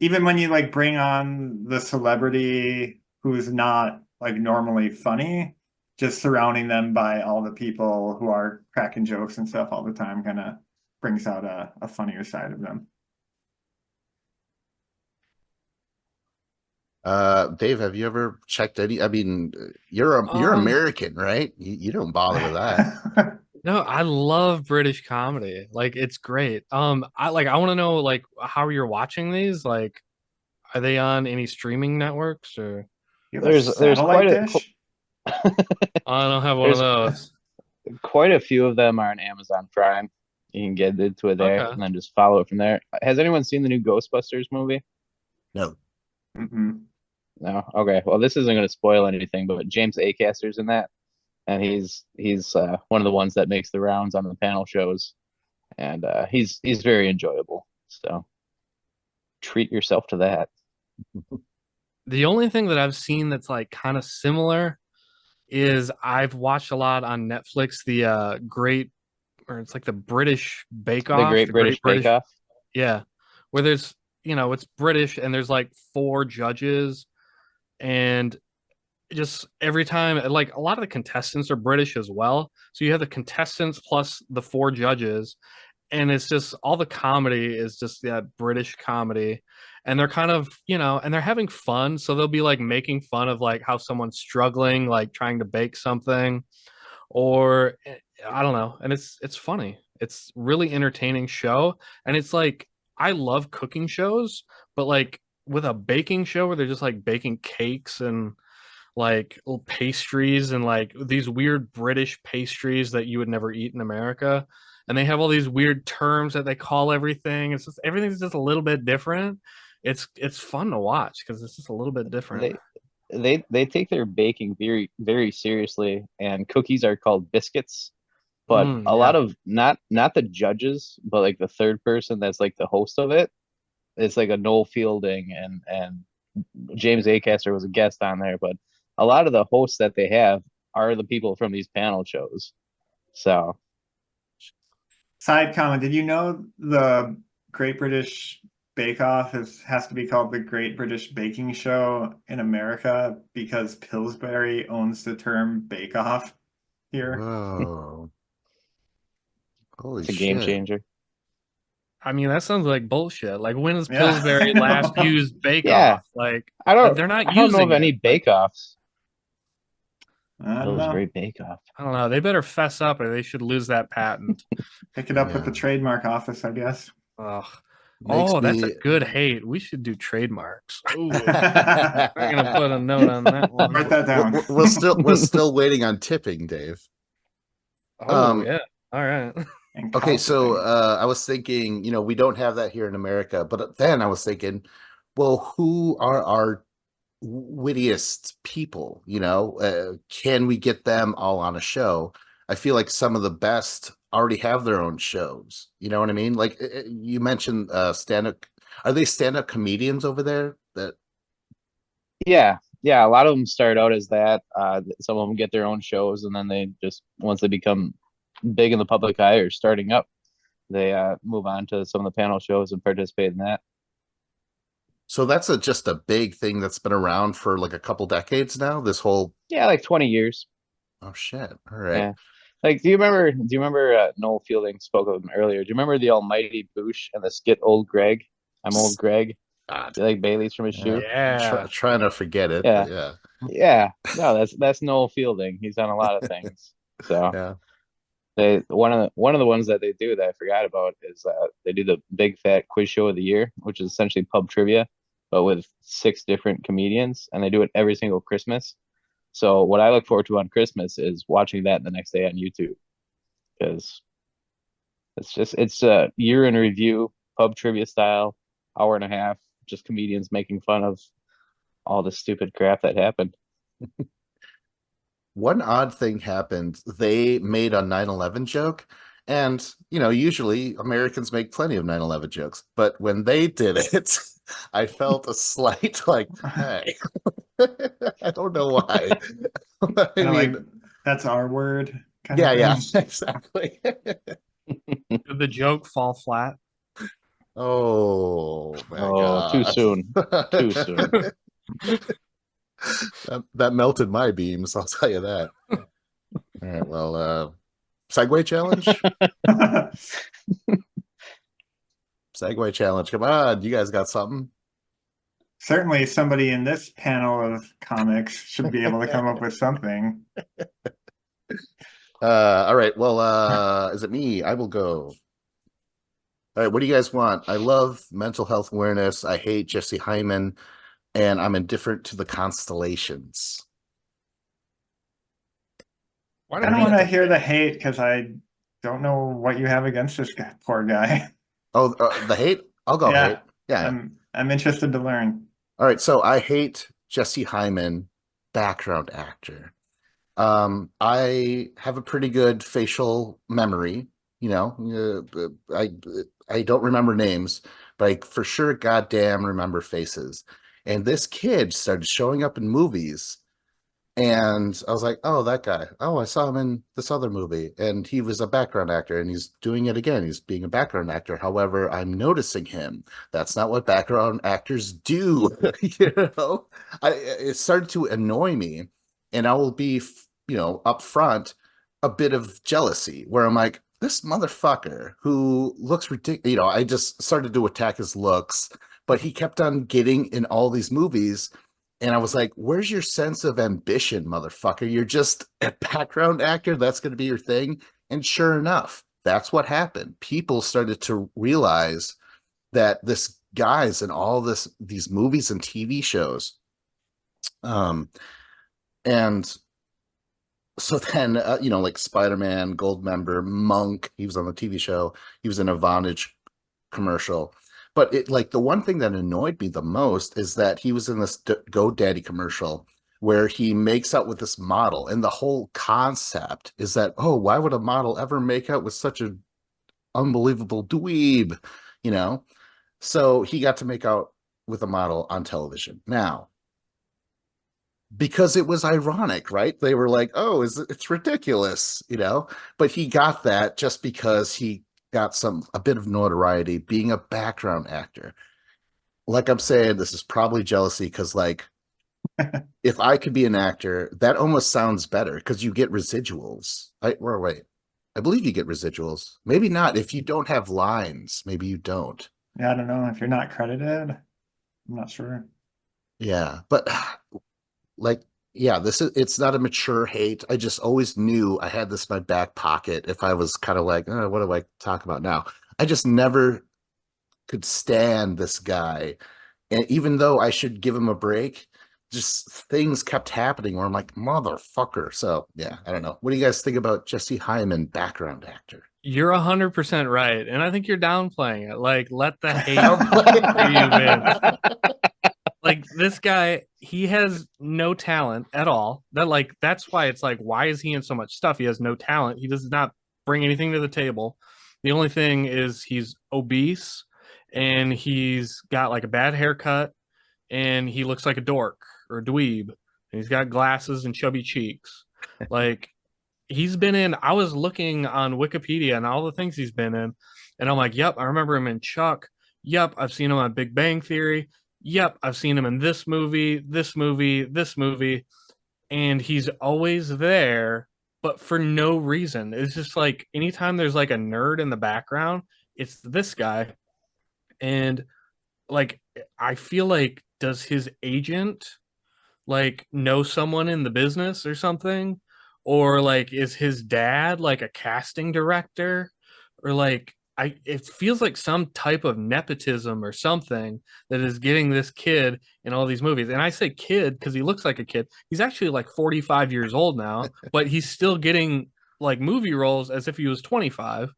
Speaker 2: even when you like bring on the celebrity who's not like normally funny, just surrounding them by all the people who are cracking jokes and stuff all the time kind of brings out a funnier side of them.
Speaker 1: Dave, have you ever checked any? I mean, you're American, right? You don't bother with that.
Speaker 4: No, I love British comedy. Like it's great. I want to know like how you're watching these. Like, are they on any streaming networks or?
Speaker 2: You have a
Speaker 3: There's
Speaker 2: satellite
Speaker 3: quite a
Speaker 2: dish?
Speaker 4: I don't have one of those.
Speaker 3: quite a few of them are on Amazon Prime. You can get into it there
Speaker 4: Okay.
Speaker 3: and then just follow it from there. Has anyone seen the new Ghostbusters movie?
Speaker 1: No.
Speaker 2: Mm-mm.
Speaker 3: No. Okay. Well, this isn't going to spoil anything, but James Acaster's in that, and he's one of the ones that makes the rounds on the panel shows, and he's very enjoyable. So treat yourself to that.
Speaker 4: The only thing that I've seen that's like kind of similar is I've watched a lot on Netflix it's like the British Bake Off,
Speaker 3: The Great British Bake Off.
Speaker 4: yeah, where there's it's British and there's like 4 judges, and just every time like a lot of the contestants are British as well, so you have the contestants plus the 4 judges, and it's just all the comedy is just that British comedy, and they're kind of and they're having fun, so they'll be like making fun of like how someone's struggling like trying to bake something, or I don't know, and it's funny. It's really entertaining show, and it's like I love cooking shows, but like with a baking show where they're just like baking cakes and like little pastries and like these weird British pastries that you would never eat in America. And they have all these weird terms that they call everything. It's just everything's just a little bit different. It's fun to watch because it's just a little bit different.
Speaker 3: They take their baking very very seriously, and cookies are called biscuits. But a
Speaker 4: Yeah.
Speaker 3: lot of not the judges, but like the third person that's like the host of it, it's like a Noel Fielding and James Acaster was a guest on there, but a lot of the hosts that they have are the people from these panel shows. So
Speaker 2: Side comment, did you know the Great British Bake Off has to be called the Great British Baking Show in America because Pillsbury owns the term Bake Off here?
Speaker 1: Whoa. Holy
Speaker 3: it's a game
Speaker 1: shit.
Speaker 3: changer.
Speaker 4: I mean, that sounds like bullshit. Like, when has
Speaker 2: Yeah,
Speaker 4: Pillsbury
Speaker 2: I
Speaker 4: last
Speaker 2: know.
Speaker 4: used Bake
Speaker 3: Yeah.
Speaker 4: Off? Like, they're not
Speaker 3: I don't know
Speaker 4: using
Speaker 3: of any
Speaker 4: it. Like,
Speaker 3: bake-offs.
Speaker 2: I don't know.
Speaker 3: Pillsbury Bake Off.
Speaker 4: I don't know. They better fess up or they should lose that patent.
Speaker 2: Pick it up with the
Speaker 1: Yeah.
Speaker 2: trademark office, I guess.
Speaker 4: Ugh.
Speaker 1: Makes
Speaker 4: Oh, that's a
Speaker 1: me-
Speaker 4: good hate. We should do trademarks. Ooh, I'm
Speaker 2: Write
Speaker 4: gonna put a note on that one.
Speaker 2: that down.
Speaker 1: We're still waiting on tipping, Dave.
Speaker 4: Oh yeah. All right.
Speaker 2: And
Speaker 1: Okay, so
Speaker 2: cultivate.
Speaker 1: I was thinking, we don't have that here in America, but then I was thinking, well, who are our wittiest people? Can we get them all on a show? I feel like some of the best already have their own shows. You know what I mean? Like you mentioned stand-up. Are they stand-up comedians over there? That
Speaker 3: Yeah, yeah. A lot of them start out as that. Some of them get their own shows, and then they just once they become big in the public eye or starting up, they move on to some of the panel shows and participate in that.
Speaker 1: so that's just a big thing that's been around for like a couple decades now. This whole
Speaker 3: Yeah, like 20 years.
Speaker 1: oh shit! All right.
Speaker 3: Yeah. Like, do you remember Noel Fielding spoke of him earlier? Do you remember the Almighty Boosh and the skit Old Greg? I'm Old Greg.
Speaker 1: God.
Speaker 3: Do you like Bailey's from his shoe?
Speaker 4: Yeah.
Speaker 1: Trying to forget it.
Speaker 3: Yeah.
Speaker 1: But yeah.
Speaker 3: Yeah. No, that's Noel Fielding. He's done a lot of things. So
Speaker 1: Yeah.
Speaker 3: one of the ones that they do that I forgot about is they do the Big Fat Quiz Show of the Year, which is essentially pub trivia, but with 6 different comedians, and they do it every single Christmas. So what I look forward to on Christmas is watching that the next day on YouTube, because it's a year in review, pub trivia style, hour and a half, just comedians making fun of all the stupid crap that happened.
Speaker 1: One odd thing happened. They made a 9/11 joke, and usually Americans make plenty of 9/11 jokes, but when they did it, I felt a slight like, hey, I don't know why. I
Speaker 2: Kinda like,
Speaker 1: mean,
Speaker 2: that's our word. Kind
Speaker 1: yeah,
Speaker 2: of
Speaker 1: yeah,
Speaker 2: thing.
Speaker 1: exactly.
Speaker 4: Did the joke fall flat?
Speaker 1: Oh my
Speaker 3: Oh, too
Speaker 1: God.
Speaker 3: soon. Too soon.
Speaker 1: That melted my beams, I'll tell you that. All right, well, Segway challenge? Segway challenge. Come on, you guys got something?
Speaker 2: Certainly somebody in this panel of comics should be able to come up with something.
Speaker 1: All right, well, is it me? I will go. All right, what do you guys want? I love mental health awareness. I hate Jesse Heiman, and I'm indifferent to the constellations.
Speaker 4: Why
Speaker 2: I
Speaker 4: don't
Speaker 2: don't
Speaker 4: we
Speaker 2: want to hear the hate because I don't know what you have against this poor guy.
Speaker 1: Oh, the hate? I'll go
Speaker 2: Yeah.
Speaker 1: hate. Yeah.
Speaker 2: I'm interested to learn.
Speaker 1: All right, so I hate Jesse Heiman, background actor. I have a pretty good facial memory. I don't remember names, but I for sure goddamn remember faces. And this kid started showing up in movies, and I was like, oh, that guy. Oh, I saw him in this other movie, and he was a background actor, and he's doing it again. He's being a background actor. However, I'm noticing him. That's not what background actors do. It started to annoy me, and I will be, up front, a bit of jealousy, where I'm like, this motherfucker who looks ridiculous. I just started to attack his looks, but he kept on getting in all these movies. And I was like, where's your sense of ambition, motherfucker? You're just a background actor. That's going to be your thing. And sure enough, that's what happened. People started to realize that this guy's in all these movies and TV shows. And so then, like Spider-Man, Goldmember, Monk, he was on the TV show. He was in a Vonage commercial. But the one thing that annoyed me the most is that he was in this GoDaddy commercial where he makes out with this model. And the whole concept is that, oh, why would a model ever make out with such an unbelievable dweeb? So he got to make out with a model on television. Now, because it was ironic, right? They were like, oh, it's ridiculous, but he got that just because he got a bit of notoriety being a background actor. Like I'm saying, this is probably jealousy because if I could be an actor, that almost sounds better because you get residuals. Wait, I believe you get residuals. Maybe not. If you don't have lines, maybe you don't.
Speaker 2: Yeah, I don't know. If you're not credited, I'm not sure.
Speaker 1: Yeah, but it's not a mature hate. I just always knew I had this in my back pocket if I was kind of like, oh, what do I talk about now? I just never could stand this guy. And even though I should give him a break, just things kept happening where I'm like, motherfucker. So yeah, I don't know. What do you guys think about Jesse Heiman, background actor?
Speaker 4: You're 100% right, and I think you're downplaying it. Let the hate for you, Vince. This guy, he has no talent at all. That's why it's why is he in so much stuff? He has no talent. He does not bring anything to the table. The only thing is he's obese and he's got a bad haircut and he looks like a dork or a dweeb. And he's got glasses and chubby cheeks. He's been in, I was looking on Wikipedia and all the things he's been in, and I'm like, yep, I remember him in Chuck. Yep, I've seen him on Big Bang Theory. Yep, I've seen him in this movie, this movie, this movie. And he's always there, but for no reason. It's just anytime there's a nerd in the background, it's this guy. And I feel does his agent know someone in the business or something? Or is his dad a casting director? Or it feels like some type of nepotism or something that is getting this kid in all these movies. And I say kid because he looks like a kid. He's actually 45 years old now, but he's still getting movie roles as if he was 25.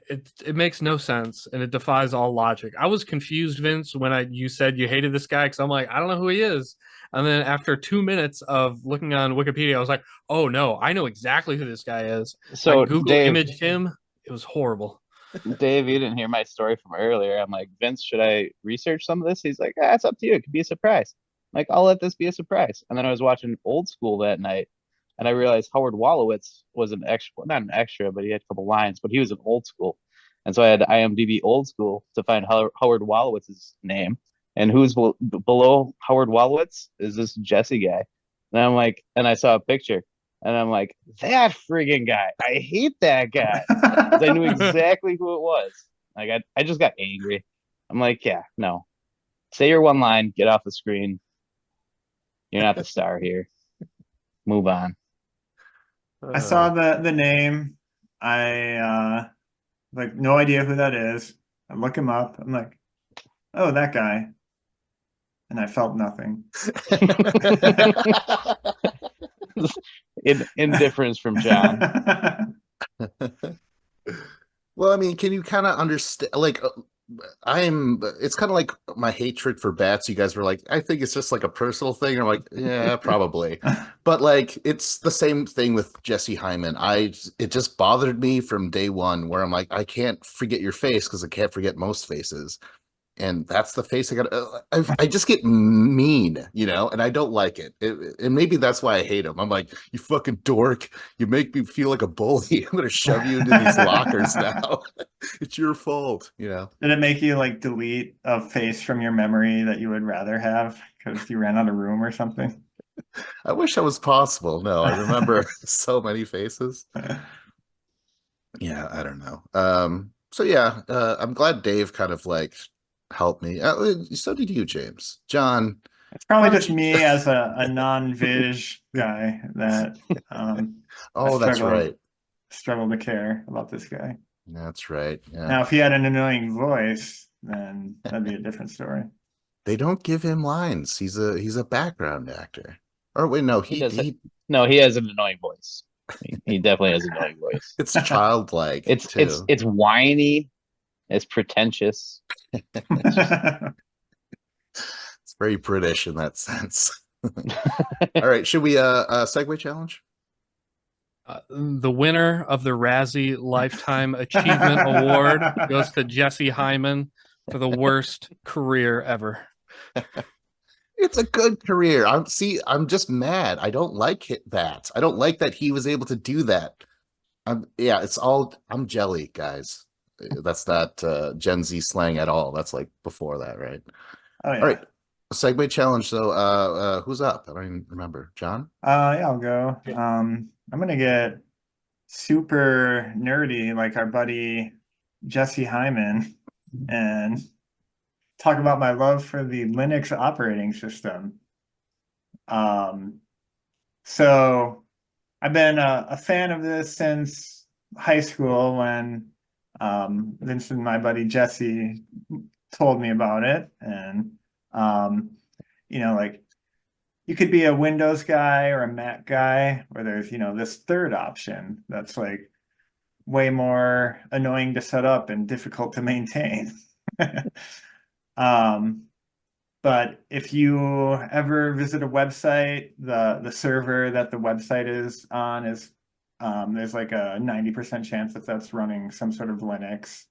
Speaker 4: It makes no sense and it defies all logic. I was confused, Vince, when you said you hated this guy because I'm like, I don't know who he is. And then after 2 minutes of looking on Wikipedia, I was like, oh no, I know exactly who this guy is.
Speaker 3: So
Speaker 4: I Google imaged him. It was horrible.
Speaker 3: Dave, you didn't hear my story from earlier. I'm like, Vince, should I research some of this? He's like, it's up to you. It could be a surprise. I'm like, I'll let this be a surprise. And then I was watching Old School that night, and I realized Howard Wolowitz was an extra, not an extra, but he had a couple lines, but he was an Old School. And so I had IMDb Old School to find Howard Wolowitz's name. And who's below Howard Wolowitz is this Jesse guy. And I'm like, and I saw a picture, and I'm like, that friggin' guy. I hate that guy. 'Cause I knew exactly who it was. I just got angry. I'm like, yeah, no. Say your one line, get off the screen. You're not the star here. Move on.
Speaker 2: I saw the name. I no idea who that is. I look him up. I'm like, oh, that guy. And I felt nothing.
Speaker 3: Indifference from John.
Speaker 1: Well, I mean, can you kind of understand? It's kind of like my hatred for bats. You guys were like, I think it's just a personal thing. I'm like, yeah, probably. But it's the same thing with Jesse Heiman. It just bothered me from day one where I'm like, I can't forget your face because I can't forget most faces. And that's the face I got. I just get mean, and I don't like it. And maybe that's why I hate him. I'm like, you fucking dork. You make me feel like a bully. I'm going to shove you into these lockers now. It's your fault,
Speaker 2: Did it make you delete a face from your memory that you would rather have because you ran out of room or something?
Speaker 1: I wish that was possible. No, I remember so many faces. Yeah, I don't know. So yeah, I'm glad Dave kind of help me. So did you, James. John.
Speaker 2: It's probably just me as a non-Viz guy that
Speaker 1: oh, that's right.
Speaker 2: struggle to care about this guy.
Speaker 1: That's right. Yeah.
Speaker 2: Now, if he had an annoying voice, then that'd be a different story.
Speaker 1: They don't give him lines. He's a background actor. Or wait, no,
Speaker 3: He does. No, he has an annoying voice. He definitely has an annoying voice.
Speaker 1: it's childlike
Speaker 3: It's
Speaker 1: too.
Speaker 3: it's whiny. It's pretentious.
Speaker 1: It's very British in that sense. All right, should we segue challenge?
Speaker 4: The winner of the Razzie Lifetime Achievement Award goes to Jesse Heiman for the worst career ever.
Speaker 1: It's a good career. I'm just mad. I don't like that. I don't like that he was able to do that. I'm jelly, guys. That's not Gen Z slang at all. That's like before that, right?
Speaker 2: Oh yeah.
Speaker 1: All right. Segue challenge. So who's up? I don't even remember. John?
Speaker 2: Yeah, I'll go. I'm gonna get super nerdy like our buddy Jesse Hyman and talk about my love for the Linux operating system. So I've been a fan of this since high school when Vincent, my buddy Jesse, told me about it. And like you could be a Windows guy or a Mac guy, where there's, this third option that's like way more annoying to set up and difficult to maintain. But if you ever visit a website, the server that the website is on is there's like a 90% chance that that's running some sort of Linux.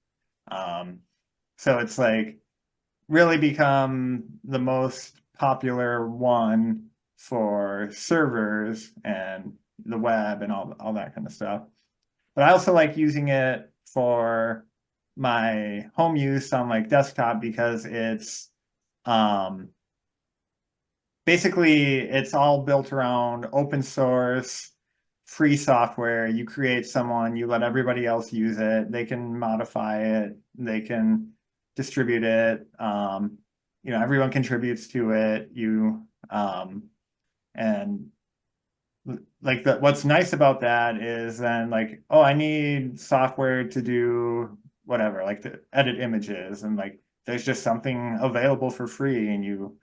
Speaker 2: So it's like really become the most popular one for servers and the web and all that kind of stuff. But I also like using it for my home use on like desktop because it's basically it's all built around open source, free software. You create someone, you let everybody else use it. They can modify it. They can distribute it. Everyone contributes to it. And like what's nice about that is then like, oh, I need software to do whatever, like to edit images, and like there's just something available for free, and you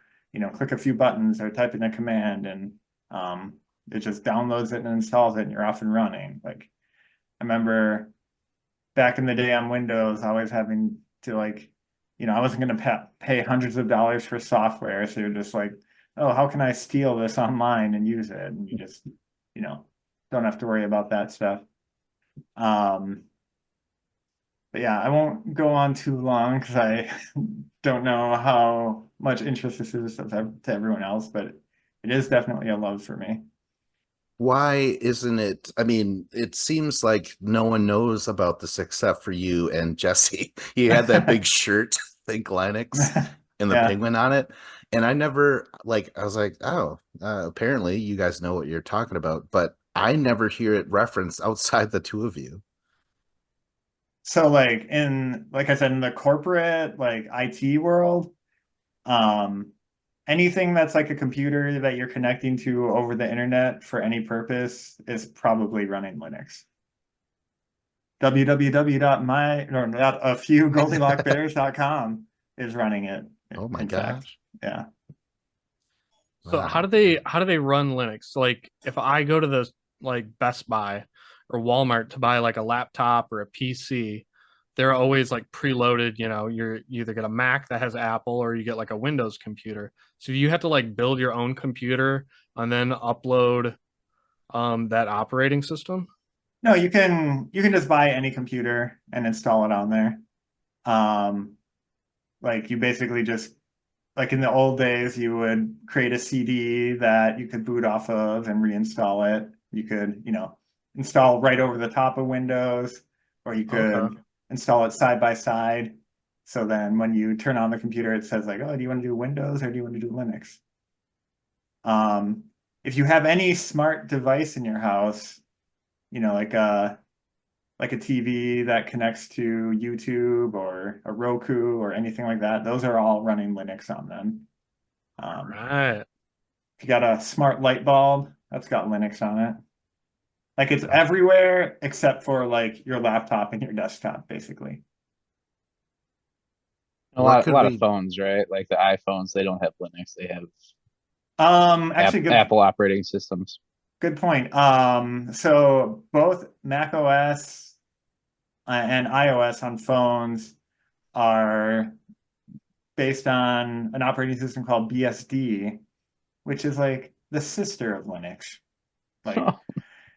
Speaker 2: click a few buttons or type in a command, and it just downloads it and installs it, and you're off and running. Like I remember back in the day on Windows, always having to I wasn't going to pay hundreds of dollars for software, so you're just like, oh, how can I steal this online and use it? And you just don't have to worry about that stuff. But yeah, I won't go on too long because I don't know how much interest this is to everyone else, but it is definitely a love for me.
Speaker 1: Why isn't it? I mean, it seems like no one knows about this except for you and Jesse. He had that big shirt, Think Linux, and the
Speaker 2: Yeah.
Speaker 1: penguin on it. And I never, I was like, oh, apparently you guys know what you're talking about, but I never hear it referenced outside the two of you.
Speaker 2: So like I said, in the corporate IT world, anything that's like a computer that you're connecting to over the internet for any purpose is probably running Linux. www.afewGoldilockBears.com is running it.
Speaker 1: Oh my
Speaker 2: in fact.
Speaker 1: gosh.
Speaker 2: Yeah.
Speaker 4: So
Speaker 1: Wow.
Speaker 4: how do they run Linux? Like if I go to the Best Buy or Walmart to buy like a laptop or a PC, they're always like preloaded, you either get a Mac that has Apple or you get like a Windows computer. So you have to like build your own computer and then upload that operating system.
Speaker 2: No, you can just buy any computer and install it on there. Like you basically just, like in the old days, you would create a CD that you could boot off of and reinstall it. You could, install right over the top of Windows, or you could
Speaker 4: Okay.
Speaker 2: install it side by side. So then when you turn on the computer, it says like, oh, do you want to do Windows or do you want to do Linux? If you have any smart device in your house, like a TV that connects to YouTube or a Roku or anything like that, those are all running Linux on them.
Speaker 4: Right.
Speaker 2: If you got a smart light bulb, that's got Linux on it. Like it's everywhere except for like your laptop and your desktop, basically.
Speaker 3: A
Speaker 1: What
Speaker 3: lot,
Speaker 1: could
Speaker 3: of
Speaker 1: we-
Speaker 3: phones, right? Like the iPhones, they don't have Linux. They have
Speaker 2: Actually,
Speaker 3: Apple operating systems.
Speaker 2: good point. So both Mac OS and iOS on phones are based on an operating system called BSD, which is like the sister of Linux. Like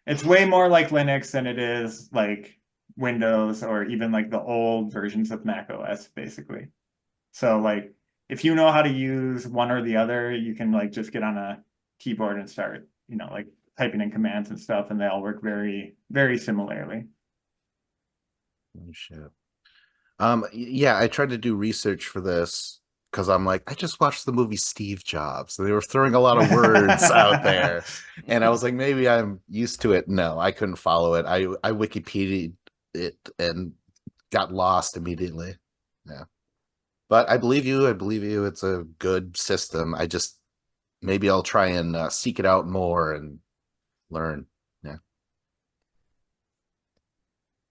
Speaker 2: it's way more like Linux than it is like Windows or even like the old versions of Mac OS, basically. So like if you know how to use one or the other, you can like just get on a keyboard and start, like typing in commands and stuff, and they all work very, very similarly.
Speaker 1: Oh, shit. Yeah, I tried to do research for this because I'm like, I just watched the movie Steve Jobs. And they were throwing a lot of words out there. And I was like, maybe I'm used to it. No, I couldn't follow it. I Wikipedia'd it and got lost immediately. Yeah. But I believe you. I believe you. It's a good system. I just maybe I'll try and seek it out more and learn. Yeah.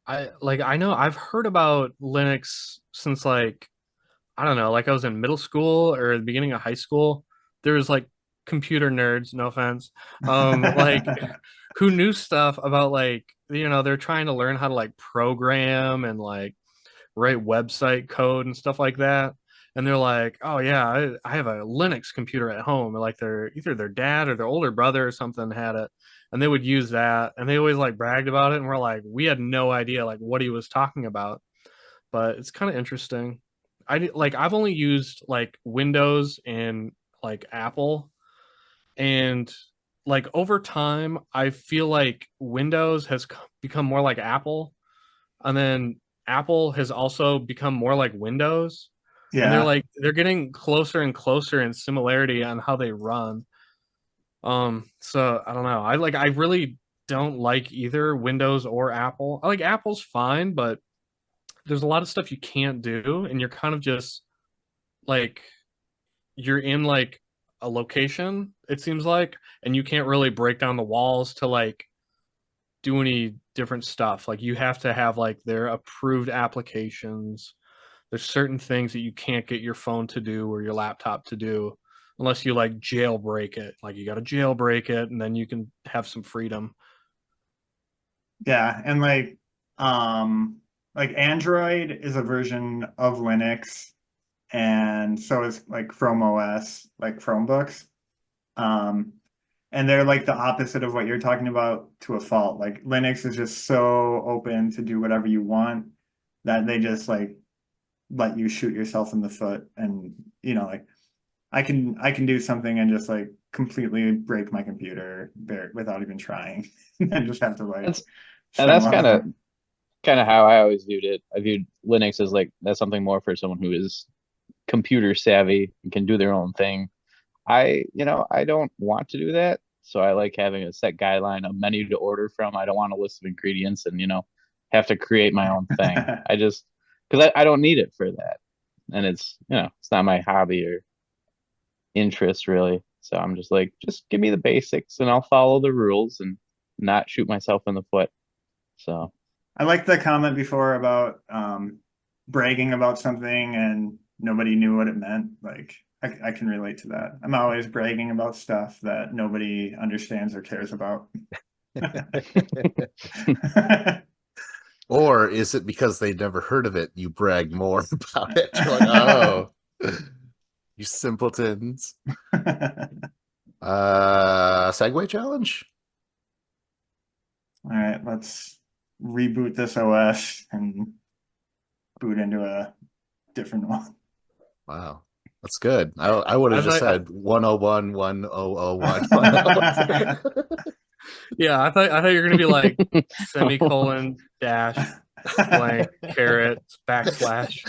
Speaker 4: I know I've heard about Linux since like I don't know, like I was in middle school or the beginning of high school. There was like computer nerds, no offense, like who knew stuff about like they're trying to learn how to like program and like write website code and stuff like that. And they're like, oh yeah, I have a Linux computer at home. Like either their dad or their older brother or something had it, and they would use that, and they always like bragged about it. And we're like, we had no idea like what he was talking about, but it's kind of interesting. I've only used like Windows and like Apple, and like over time, I feel like Windows has become more like Apple, and then Apple has also become more like Windows. And
Speaker 2: Yeah.
Speaker 4: they're getting closer and closer in similarity on how they run. So I don't know. I really don't like either Windows or Apple. I like Apple's fine, but there's a lot of stuff you can't do, and you're kind of just like you're in like a location, it seems like, and you can't really break down the walls to like do any different stuff. Like you have to have like their approved applications. There's certain things that you can't get your phone to do or your laptop to do unless you like jailbreak it. Like you got to jailbreak it and then you can have some freedom.
Speaker 2: Yeah, and like Android is a version of Linux, and so is like Chrome OS, like Chromebooks. Um, and they're like the opposite of what you're talking about to a fault. Like Linux is just so open to do whatever you want that they just like let you shoot yourself in the foot, and like I can do something and just like completely break my computer without even trying. And just have to like
Speaker 3: That's and
Speaker 2: spend a
Speaker 3: that's
Speaker 2: lot of time.
Speaker 3: kind of how I always viewed it. I viewed Linux as like that's something more for someone who is computer savvy and can do their own thing. I don't want to do that. So I like having a set guideline, a menu to order from. I don't want a list of ingredients and, have to create my own thing. I just, because I don't need it for that. And it's not my hobby or interest really. So I'm just like, just give me the basics and I'll follow the rules and not shoot myself in the foot. So
Speaker 2: I like the comment before about bragging about something and nobody knew what it meant. Like I can relate to that. I'm always bragging about stuff that nobody understands or cares about.
Speaker 1: Or is it because they never heard of it? You brag more about it. You're like, oh, you simpletons. Segway challenge.
Speaker 2: All right, let's reboot this OS and boot into a different one.
Speaker 1: Wow, that's good. I would have
Speaker 4: I
Speaker 1: just
Speaker 4: thought-
Speaker 1: said 101, 1001.
Speaker 4: Yeah, I thought you were gonna be like semicolon dash blank caret backslash.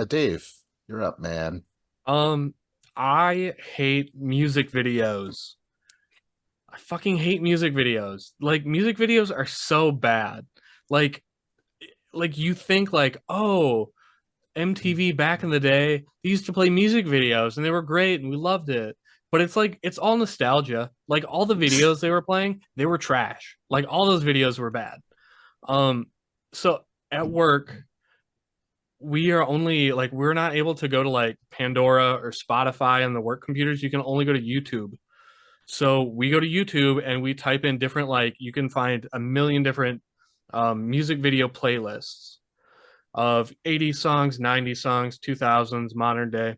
Speaker 1: Dave, you're up, man.
Speaker 4: I hate music videos. I fucking hate music videos. Like music videos are so bad. Like you think like, oh, MTV back in the day, they used to play music videos and they were great and we loved it. but it's like it's all nostalgia. Like all the videos they were playing, they were trash. Like all those videos were bad. So at work, we are only like we're not able to go to like Pandora or Spotify on the work computers. You can only go to YouTube. So we go to YouTube and we type in different, like you can find a million different music video playlists of 80s songs, 90s songs, 2000s, modern day,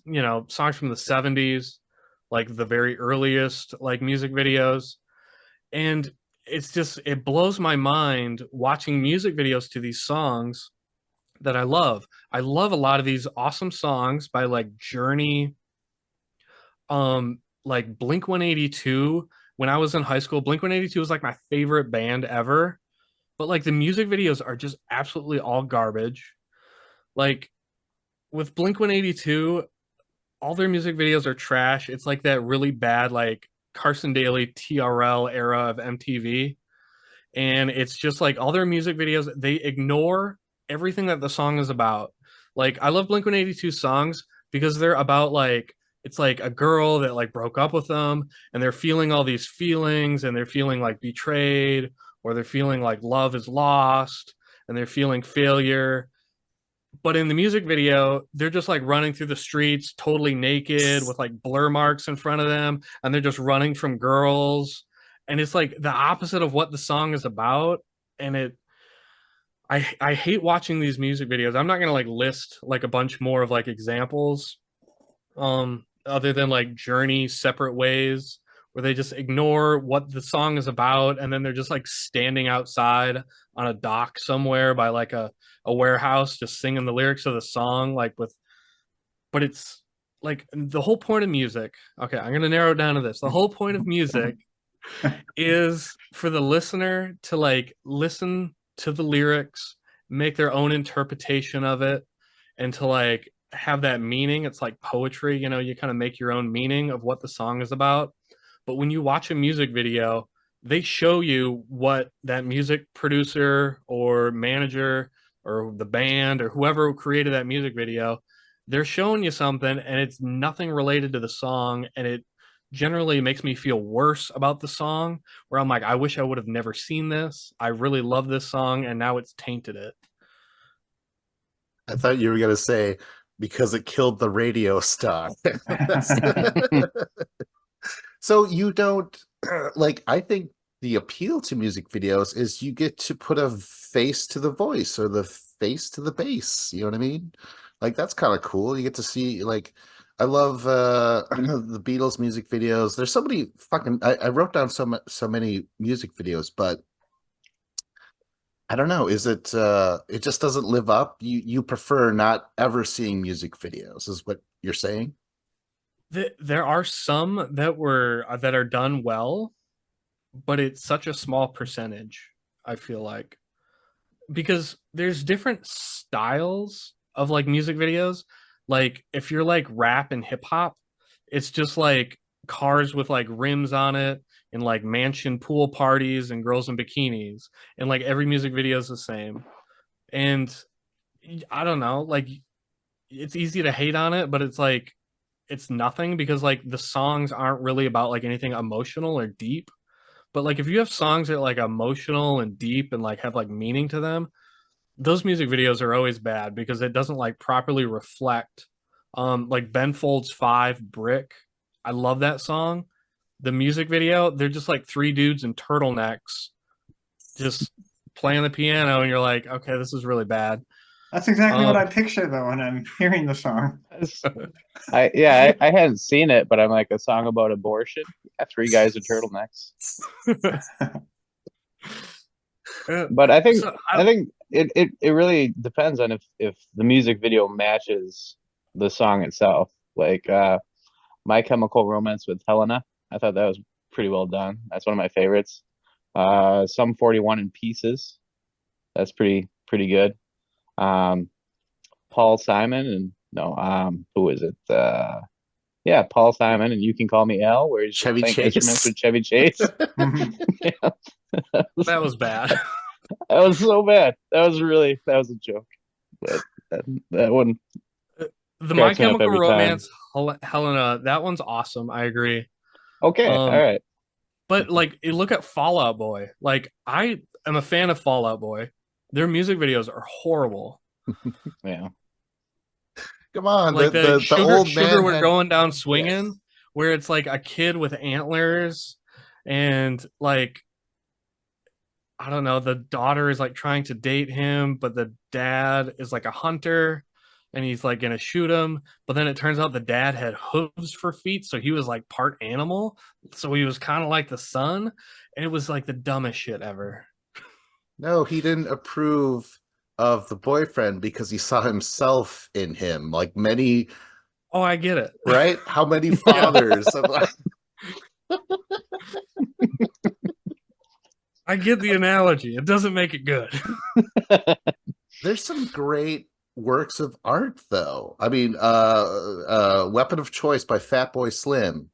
Speaker 4: you know, songs from the 70s, like the very earliest like music videos. And it's just, it blows my mind watching music videos to these songs that I love. I love a lot of these awesome songs by like Journey, like Blink 182. When I was in high school, Blink 182 was like my favorite band ever. But like the music videos are just absolutely all garbage. Like with Blink 182, all their music videos are trash. It's like that really bad, like Carson Daly TRL era of MTV. And it's just like all their music videos, they ignore everything that the song is about. Like I love Blink 182 songs because they're about like it's like a girl that like broke up with them and they're feeling all these feelings and they're feeling like betrayed or they're feeling like love is lost and they're feeling failure. But in the music video, they're just like running through the streets totally naked with like blur marks in front of them and they're just running from girls and it's like the opposite of what the song is about. And I hate watching these music videos. I'm not gonna like list like a bunch more of like examples other than like Journey Separate Ways, where they just ignore what the song is about and then they're just like standing outside on a dock somewhere by like a warehouse just singing the lyrics of the song like with, but it's like the whole point of music. Okay, I'm gonna narrow it down to this. The whole point of music is for the listener to like listen to the lyrics, make their own interpretation of it, and to like have that meaning. It's like poetry, you know, you kind of make your own meaning of what the song is about. But when you watch a music video, they show you what that music producer or manager or the band or whoever created that music video, they're showing you something and it's nothing related to the song. And it generally makes me feel worse about the song, where I'm like, I wish I would have never seen this. I really love this song and now it's tainted it.
Speaker 1: I thought you were gonna say because it killed the radio star. So you don't like, I think the appeal to music videos is you get to put a face to the voice or the face to the bass. You know what I mean? Like that's kind of cool. You get to see like I love the Beatles music videos. There's so many fucking I wrote down so many music videos, but I don't know. Is it it just doesn't live up? You prefer not ever seeing music videos, is what you're saying?
Speaker 4: There are some that are done well, but it's such a small percentage, I feel like. Because there's different styles of like music videos. Like if you're like rap and hip hop, it's just like cars with like rims on it and like mansion pool parties and girls in bikinis. And like every music video is the same. And I don't know, like it's easy to hate on it, but it's like it's nothing because like the songs aren't really about like anything emotional or deep. But like if you have songs that are like emotional and deep and like have like meaning to them, those music videos are always bad because it doesn't like properly reflect like Ben Folds 5 Brick. I love that song. The music video, they're just like three dudes in turtlenecks just playing the piano and you're like, okay, this is really bad.
Speaker 2: That's exactly what I picture though when I'm hearing the song.
Speaker 3: I hadn't seen it, but I'm like a song about abortion. Yeah, three guys in turtlenecks. But I think it really depends on if the music video matches the song itself. Like My Chemical Romance with Helena, I thought that was pretty well done. That's one of my favorites. Some 41 in Pieces, that's pretty good. Paul Simon and no, who is it? Yeah, Paul Simon and You Can Call Me Al, where he's
Speaker 1: Chevy
Speaker 3: playing
Speaker 1: Chase.
Speaker 3: instruments with Chevy Chase. Yeah.
Speaker 4: That was bad.
Speaker 3: That was so bad. That was a joke. But that one
Speaker 4: The My
Speaker 3: cracks me up
Speaker 4: Chemical
Speaker 3: every time.
Speaker 4: Romance Helena, that one's awesome. I agree.
Speaker 3: Okay, all
Speaker 4: Um,
Speaker 3: right.
Speaker 4: but like you look at Fallout Boy. Like I am a fan of Fallout Boy. Their music videos are horrible.
Speaker 3: Yeah.
Speaker 1: Come on,
Speaker 4: Like the
Speaker 1: the old
Speaker 4: sugar
Speaker 1: man
Speaker 4: we're
Speaker 1: had
Speaker 4: going down
Speaker 1: yes.
Speaker 4: swinging, where it's like a kid with antlers, and like I don't know, the daughter is like trying to date him, but the dad is like a hunter and he's like gonna shoot him. But then it turns out the dad had hooves for feet, so he was like part animal. So he was kind of like the son, and it was like the dumbest shit ever.
Speaker 1: No, he didn't approve of the boyfriend because he saw himself in him, like many,
Speaker 4: Oh, I get it.
Speaker 1: right? How many fathers of
Speaker 4: I get the analogy. It doesn't make it good.
Speaker 1: There's some great works of art though. I mean, Weapon of Choice by Fatboy Slim.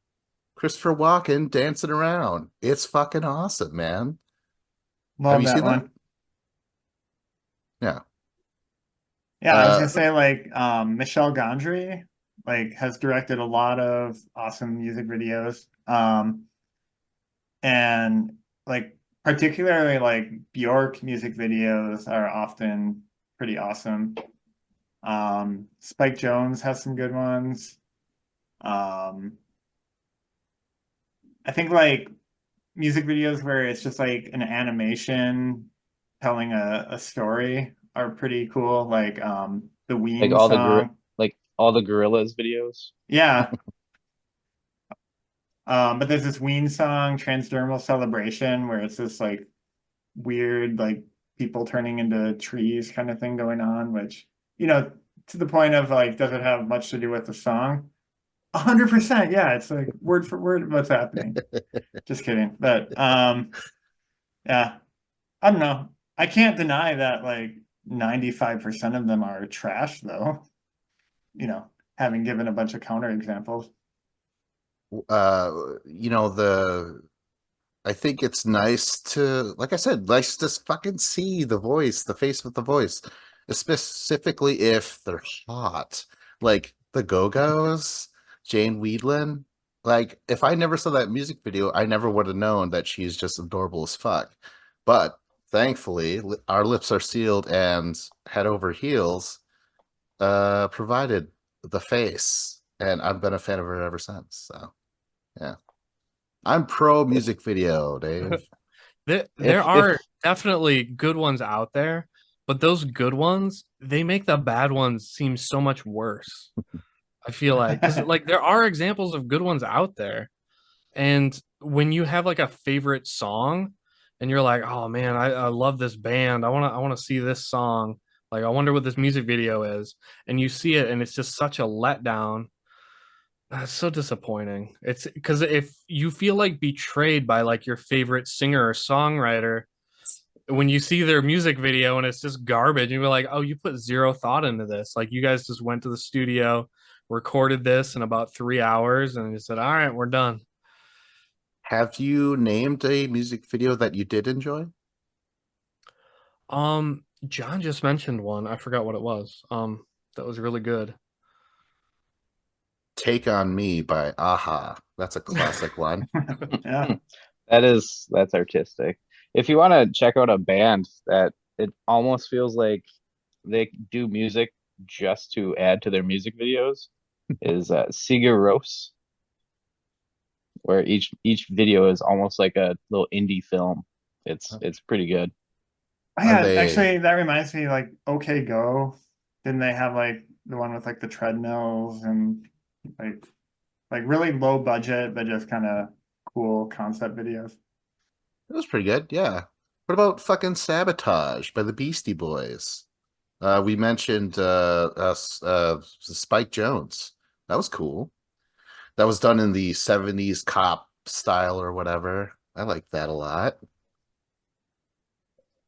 Speaker 1: Christopher Walken dancing around. It's fucking awesome, man. Have
Speaker 2: Love
Speaker 1: you
Speaker 2: that
Speaker 1: seen
Speaker 2: one.
Speaker 1: that? Yeah.
Speaker 2: Yeah, I was gonna say like Michel Gondry like has directed a lot of awesome music videos. And like particularly like Bjork music videos are often pretty awesome. Spike Jones has some good ones. Um, I think like music videos where it's just like an animation telling a story are pretty cool. Like the
Speaker 3: Like
Speaker 2: Ween song.
Speaker 3: all the Gorillas videos.
Speaker 2: Yeah. But there's this Ween song, Transdermal Celebration, where it's this like weird, like people turning into trees kind of thing going on, which, you know, to the point of like, does it have much to do with the song? 100%. Yeah. It's like word for word what's happening. Just kidding. But yeah, I don't know. I can't deny that like 95% of them are trash though, you know, having given a bunch of counter examples.
Speaker 1: You know, I think it's nice to, like I said, nice to fucking see the voice, the face with the voice, specifically if they're hot. Like the Go-Go's, Jane Weedlin. Like, if I never saw that music video, I never would have known that she's just adorable as fuck. But thankfully, our lips are sealed and head over heels provided the face. And I've been a fan of her ever since. So, yeah. I'm pro music video, Dave.
Speaker 4: There are definitely good ones out there, but those good ones, they make the bad ones seem so much worse. I feel like because like there are examples of good ones out there, and when you have like a favorite song, and you're like, oh man, I love this band. I want to see this song. Like I wonder what this music video is, and you see it, and it's just such a letdown. That's so disappointing. It's because if you feel like betrayed by like your favorite singer or songwriter when you see their music video and it's just garbage, you're like, oh, you put zero thought into this. Like you guys just went to the studio, recorded this in about 3 hours, and you said, all right, we're done.
Speaker 1: Have you named a music video that you did enjoy?
Speaker 4: John just mentioned one. I forgot what it was. That was really good.
Speaker 1: Take on Me by Aha. That's a classic one.
Speaker 2: Yeah.
Speaker 3: That's artistic. If you want to check out a band that it almost feels like they do music just to add to their music videos, is Sigur Rós, where each video is almost like a little indie film. It's pretty good.
Speaker 2: Oh,
Speaker 1: Are
Speaker 2: yeah,
Speaker 1: they-
Speaker 2: actually, that reminds me, like, OK Go, didn't they have like the one with like the treadmills and like really low budget, but just kind of cool concept videos?
Speaker 1: It was pretty good, yeah. What about fucking Sabotage by the Beastie Boys? We mentioned Spike Jones. That was cool. That was done in the 70s cop style or whatever. I like that a lot.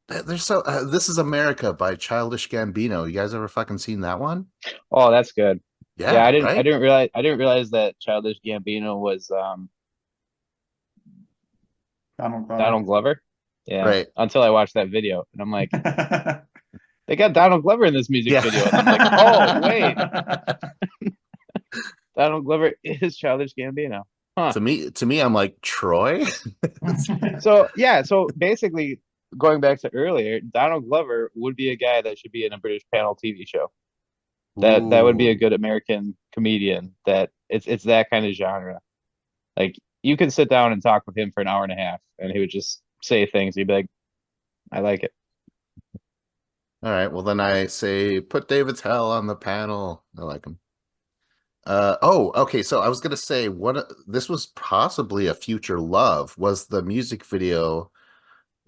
Speaker 1: There's so This Is America by Childish Gambino. You guys ever fucking seen that one?
Speaker 3: Oh, that's good.
Speaker 1: Yeah,
Speaker 3: I
Speaker 1: right?
Speaker 3: didn't realize that Childish Gambino was
Speaker 2: Donald Glover.
Speaker 3: Donald Glover. Yeah.
Speaker 1: Right.
Speaker 3: Until I watched that video, and I'm like, they got Donald Glover in this music
Speaker 1: Yeah.
Speaker 3: video, and I'm like, oh wait, Donald Glover is Childish Gambino. Huh.
Speaker 1: To me, I'm like Troy.
Speaker 3: So yeah, so basically going back to earlier, Donald Glover would be a guy that should be in a British panel TV show. That would be a
Speaker 1: Ooh.
Speaker 3: good American comedian. That it's that kind of genre. Like you can sit down and talk with him for an hour and a half, and he would just say things. He'd be like, "I like it."
Speaker 1: All right. Well, then I say put David Tell on the panel. I like him. Oh, okay. So I was gonna say this was possibly a future love was the music video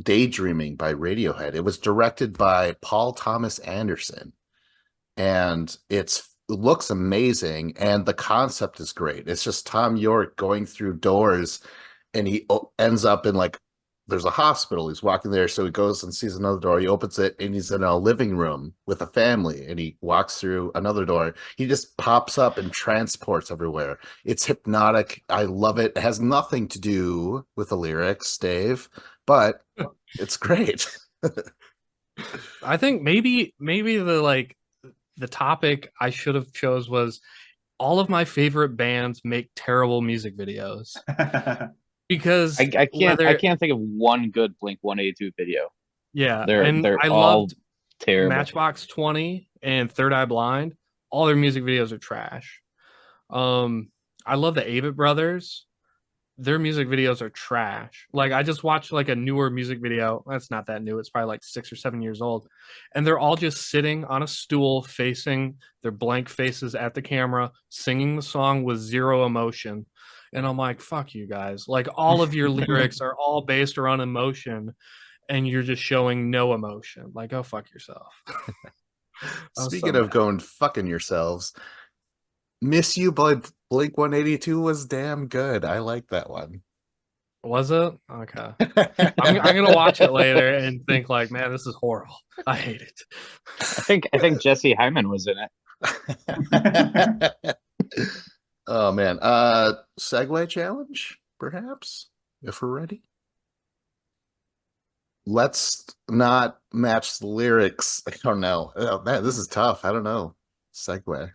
Speaker 1: Daydreaming by Radiohead. It was directed by Paul Thomas Anderson, and it looks amazing, and the concept is great. It's just Tom York going through doors, and he ends up in like there's a hospital. He's walking there, so he goes and sees another door. He opens it, and he's in a living room with a family, and he walks through another door. He just pops up and transports everywhere. It's hypnotic. I love it. It has nothing to do with the lyrics, Dave, but it's great.
Speaker 4: I think maybe the topic I should have chose was all of my favorite bands make terrible music videos because
Speaker 3: I can't think of one good Blink 182 video.
Speaker 4: Yeah,
Speaker 3: They're
Speaker 4: and
Speaker 3: they're
Speaker 4: I
Speaker 3: all
Speaker 4: loved
Speaker 3: terrible.
Speaker 4: Matchbox 20 and Third Eye Blind. All their music videos are trash. I love the Avett Brothers. Their music videos are trash. Like I just watched like a newer music video. That's not that new. It's probably like 6 or 7 years old. And they're all just sitting on a stool facing their blank faces at the camera, singing the song with zero emotion. And I'm like, fuck you guys. Like all of your lyrics are all based around emotion and you're just showing no emotion. Like, go fuck yourself. I was
Speaker 1: Speaking
Speaker 4: so
Speaker 1: of
Speaker 4: mad.
Speaker 1: going fucking yourselves, Miss You by Blink 182 was damn good. I like that one.
Speaker 4: Was it? Okay. I'm gonna watch it later and think like, man, this is horrible. I hate it.
Speaker 3: I think Jesse Hyman was in it.
Speaker 1: Oh man. Segue challenge, perhaps, if we're ready. Let's not match the lyrics. I don't know. Oh man, this is tough. I don't know. Segue.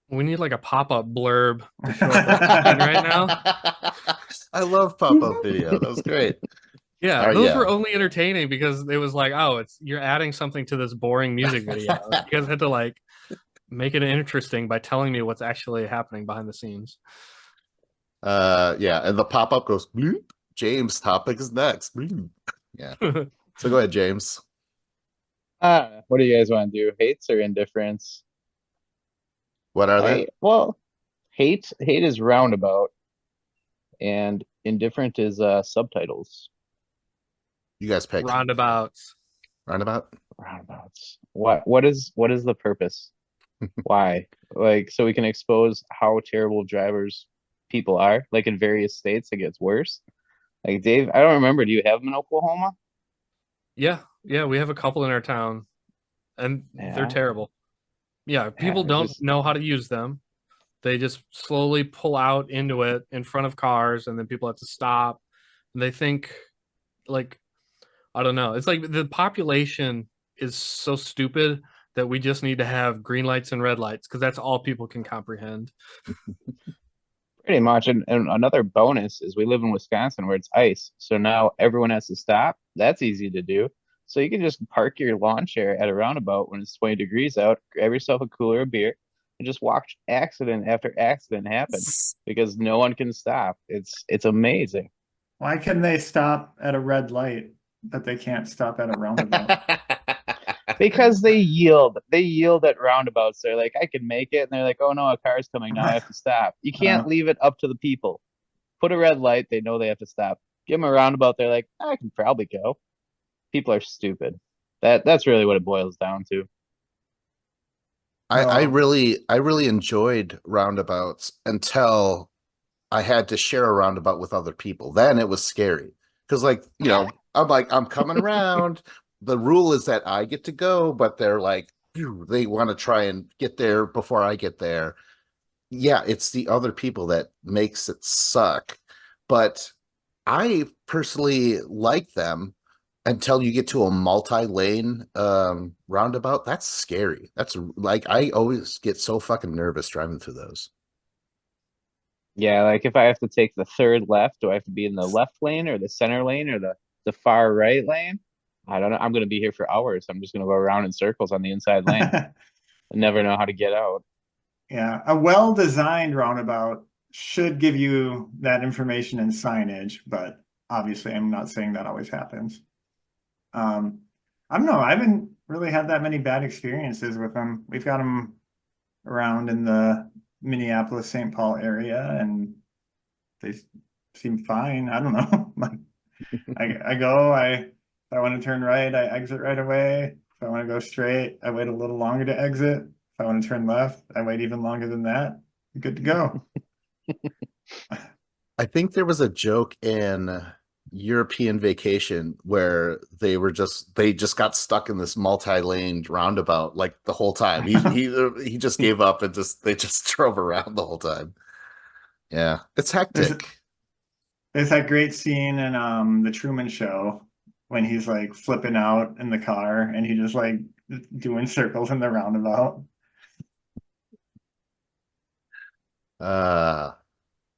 Speaker 4: We need like a pop-up blurb to show up on the screen right now.
Speaker 1: I love pop-up video. That was great.
Speaker 4: Yeah,
Speaker 1: All right,
Speaker 4: those
Speaker 1: yeah.
Speaker 4: were only entertaining because it was like, oh, it's you're adding something to this boring music video. You guys had to like make it interesting by telling me what's actually happening behind the scenes.
Speaker 1: Yeah, and the pop-up goes bloop. James topic is next. Bloop. Yeah. So go ahead, James.
Speaker 3: What do you guys want to do? Hates or indifference?
Speaker 1: What are they?
Speaker 3: Well, hate is roundabout, and indifferent is subtitles.
Speaker 1: You guys pick.
Speaker 4: Roundabouts.
Speaker 1: Roundabout?
Speaker 3: Roundabouts. What is the purpose? Why? Like so we can expose how terrible drivers people are. Like in various states, it gets worse. Like Dave, I don't remember. Do you have them in Oklahoma?
Speaker 4: Yeah, we have a couple in our town, and they're
Speaker 3: Yeah.
Speaker 4: terrible. Yeah, people
Speaker 3: Yeah,
Speaker 4: don't
Speaker 3: just-
Speaker 4: know how to use them. They just slowly pull out into it in front of cars, and then people have to stop. And they think, like, I don't know. It's like the population is so stupid that we just need to have green lights and red lights because that's all people can comprehend.
Speaker 3: Pretty much. And another bonus is we live in Wisconsin where it's ice. So now everyone has to stop. That's easy to do. So you can just park your lawn chair at a roundabout when it's 20 degrees out, grab yourself a cooler of beer, and just watch accident after accident happen because no one can stop. It's amazing.
Speaker 2: Why can they stop at a red light, but they can't stop at a roundabout?
Speaker 3: Because they yield. They yield at roundabouts. They're like, I can make it. And they're like, oh no, a car's coming. Now I have to stop. You can't leave it up to the people. Put a red light. They know they have to stop. Give them a roundabout. They're like, I can probably go. People are stupid. That's really what it boils down to.
Speaker 1: I really enjoyed roundabouts until I had to share a roundabout with other people. Then it was scary because, like, you know, I'm like, I'm coming around. The rule is that I get to go, but they're like, phew, they want to try and get there before I get there. Yeah, it's the other people that makes it suck. But I personally like them until you get to a multi-lane roundabout. That's scary. That's like I always get so fucking nervous driving through those.
Speaker 3: Yeah, like if I have to take the third left, do I have to be in the left lane or the center lane or the far right lane? I don't know. I'm gonna be here for hours. I'm just gonna go around in circles on the inside lane. I never know how to get out.
Speaker 2: Yeah, a well-designed roundabout should give you that information in signage, but obviously I'm not saying that always happens. I don't know. I haven't really had that many bad experiences with them. We've got them around in the Minneapolis, St. Paul area, and they seem fine. I don't know. Like, if I want to turn right, I exit right away. If I want to go straight, I wait a little longer to exit. If I want to turn left, I wait even longer than that. Good to go.
Speaker 1: I think there was a joke in European Vacation where they just got stuck in this multi-lane roundabout like the whole time. He just gave up and they just drove around the whole time. Yeah, it's
Speaker 2: There's
Speaker 1: hectic.
Speaker 2: there's that great scene in the Truman Show when he's like flipping out in the car and he just like doing circles in the roundabout.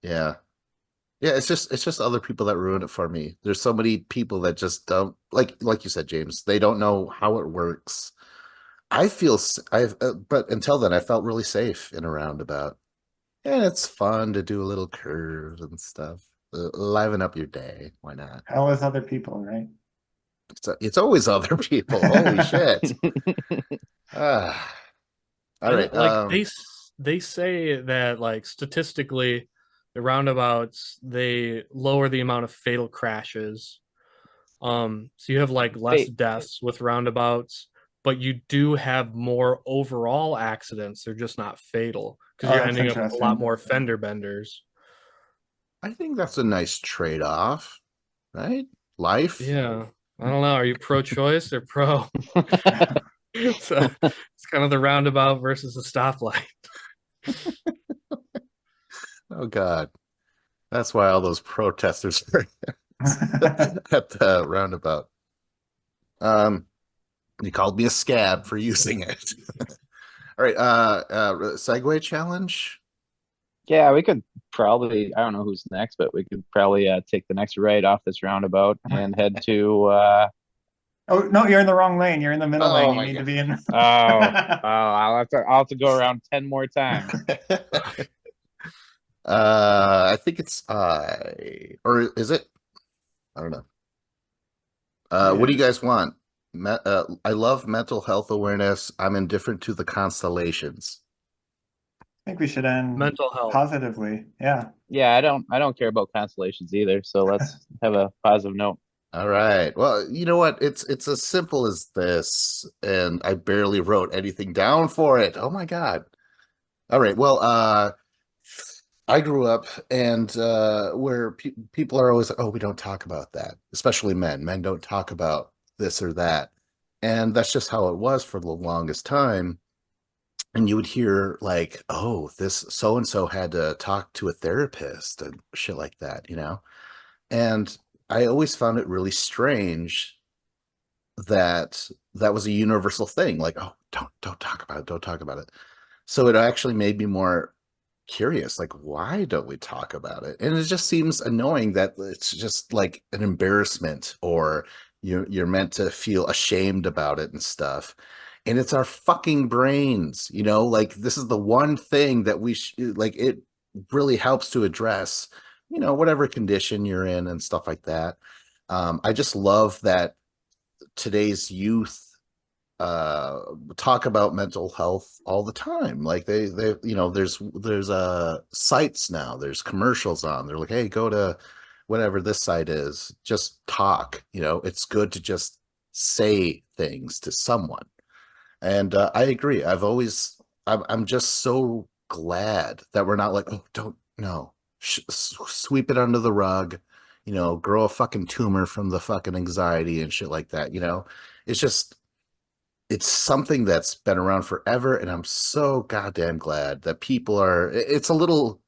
Speaker 1: Yeah. Yeah, it's just other people that ruin it for me. There's so many people that just don't like you said, James. They don't know how it works. But until then, I felt really safe in a roundabout. And it's fun to do a little curve and stuff. Liven up your day. Why not?
Speaker 2: Hell is other people, right?
Speaker 1: It's always other people. Holy shit. Ah, all
Speaker 4: And
Speaker 1: right.
Speaker 4: like they say that like statistically, the roundabouts they lower the amount of fatal crashes. So you have like less
Speaker 3: Wait,
Speaker 4: deaths with roundabouts, but you do have more overall accidents. They're just not fatal because
Speaker 2: Oh,
Speaker 4: you're
Speaker 2: that's
Speaker 4: ending up with a lot
Speaker 2: interesting.
Speaker 4: more fender benders.
Speaker 1: I think that's a nice trade-off, right? Life.
Speaker 4: Yeah. I don't know. Are you pro-choice or pro? So it's kind of the roundabout versus the stoplight.
Speaker 1: Oh God. That's why all those protesters are at the roundabout. Um, you called me a scab for using it. All right, segue challenge.
Speaker 3: yeah, we could probably, I don't know who's next, but we could probably take the next right off this roundabout and head to
Speaker 2: Oh no, you're in the wrong lane. You're in the middle lane.
Speaker 1: Oh
Speaker 2: You
Speaker 1: my
Speaker 2: need to
Speaker 1: God.
Speaker 2: be in.
Speaker 3: I'll have to go around 10 more times.
Speaker 1: I think it's or is it? I don't know. What do you
Speaker 2: Yeah.
Speaker 1: guys want? I love mental health awareness. I'm indifferent to the constellations.
Speaker 2: I think we should end
Speaker 4: Mental health.
Speaker 2: positively. Yeah.
Speaker 3: Yeah, I don't care about constellations either, so let's have a positive note.
Speaker 1: All right. Well, you know what? It's as simple as this, and I barely wrote anything down for it. Oh my God. All right. Well, I grew up and where people are always, oh, we don't talk about that, especially men. Men don't talk about this or that. And that's just how it was for the longest time. And you would hear like, oh, this so and so had to talk to a therapist and shit like that, you know? And I always found it really strange that that was a universal thing. Like, oh, don't talk about it. Don't talk about it. So it actually made me more curious. Like, why don't we talk about it? And it just seems annoying that it's just like an embarrassment, or you're meant to feel ashamed about it and stuff. And it's our fucking brains, you know. Like this is the one thing that like. It really helps to address, you know, whatever condition you're in and stuff like that. I just love that today's youth talk about mental health all the time. Like they you know, there's sites now, there's commercials on, they're like, hey, go to whatever this site is, just talk, you know. It's good to just say things to someone. And I agree. I'm just so glad that we're not like, oh, don't, no, sweep it under the rug, you know, grow a fucking tumor from the fucking anxiety and shit like that, you know. It's just, it's something that's been around forever, and I'm so goddamn glad that people are. It's a little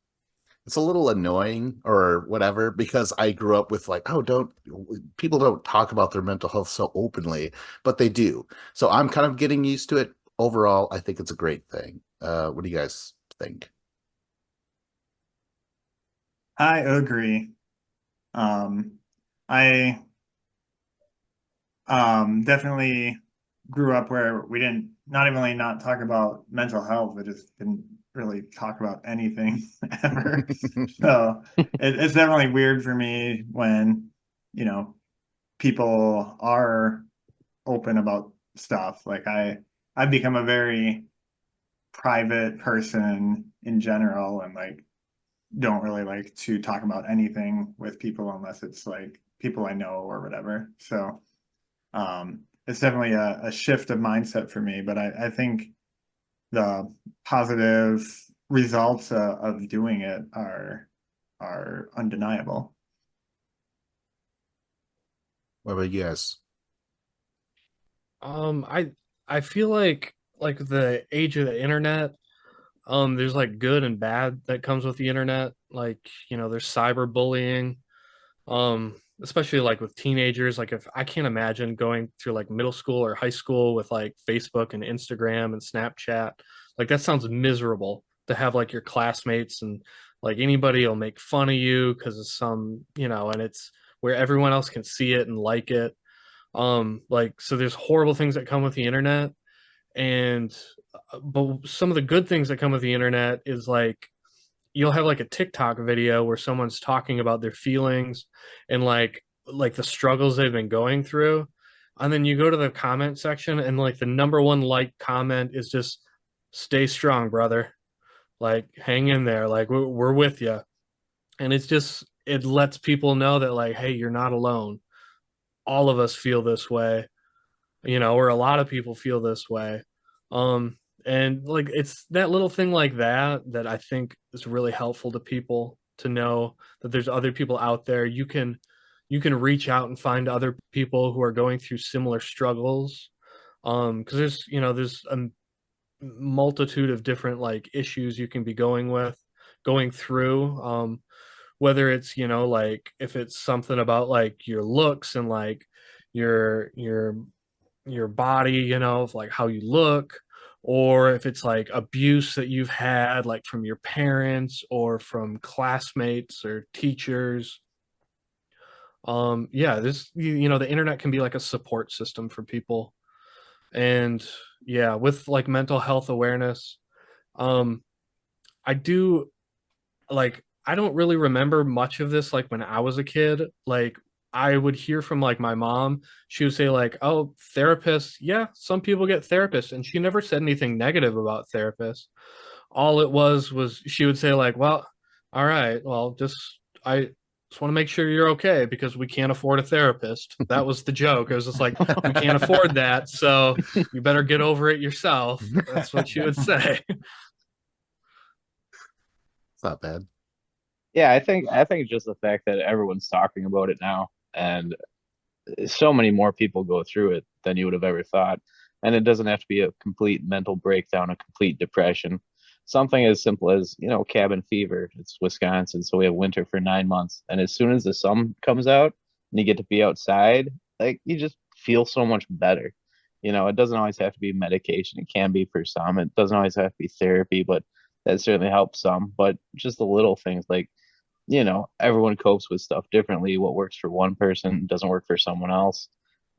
Speaker 1: annoying or whatever, because I grew up with like, oh, don't people don't talk about their mental health so openly, but they do. So I'm kind of getting used to it. Overall, I think it's a great thing. What do you guys think?
Speaker 2: I agree. I definitely grew up where we didn't not even not talk about mental health, we just didn't really talk about anything ever. So it's definitely weird for me when, you know, people are open about stuff. Like I've become a very private person in general, and like don't really like to talk about anything with people unless it's like people I know or whatever. So it's definitely a shift of mindset for me, but I think the positive results of doing it are undeniable.
Speaker 1: What about you guys?
Speaker 4: I feel like the age of the internet, there's like good and bad that comes with the internet. Like, you know, there's cyberbullying, especially like with teenagers. Like if I can't imagine going through like middle school or high school with like Facebook and Instagram and Snapchat. Like that sounds miserable to have like your classmates and like anybody will make fun of you because of some, you know, and it's where everyone else can see it and like it. Like so there's horrible things that come with the internet, and but some of the good things that come with the internet is like you'll have like a TikTok video where someone's talking about their feelings and like the struggles they've been going through, and then you go to the comment section and like the number one like comment is just stay strong, brother. Like hang in there, like we're with you. And it's just it lets people know that like hey, you're not alone. All of us feel this way, you know, or a lot of people feel this way. Um, and like it's that little thing like that that I think is really helpful to people to know that there's other people out there. You can reach out and find other people who are going through similar struggles. Because there's you know there's a multitude of different like issues you can be going through. Whether it's you know like if it's something about like your looks and like your your body, you know, of like how you look, or if it's like abuse that you've had, like from your parents or from classmates or teachers. Yeah, this you know, the internet can be like a support system for people. And yeah, with like mental health awareness, um, I do like I don't really remember much of this like when I was a kid. Like I would hear from like my mom, she would say like, "Oh, therapists, yeah, some people get therapists." And she never said anything negative about therapists. All it was she would say like, "Well, all right, well, I just want to make sure you're okay because we can't afford a therapist." That was the joke. It was just like, "We can't afford that, so you better get over it yourself." That's what she would say.
Speaker 1: It's not bad.
Speaker 3: Yeah, I think just the fact that everyone's talking about it now, and so many more people go through it than you would have ever thought. And it doesn't have to be a complete mental breakdown, a complete depression. Something as simple as, you know, cabin fever. It's Wisconsin, so we have winter for 9 months. And as soon as the sun comes out and you get to be outside, like you just feel so much better. You know, it doesn't always have to be medication. It can be for some. It doesn't always have to be therapy, but that certainly helps some. But just the little things like, you know, everyone copes with stuff differently. What works for one person doesn't work for someone else.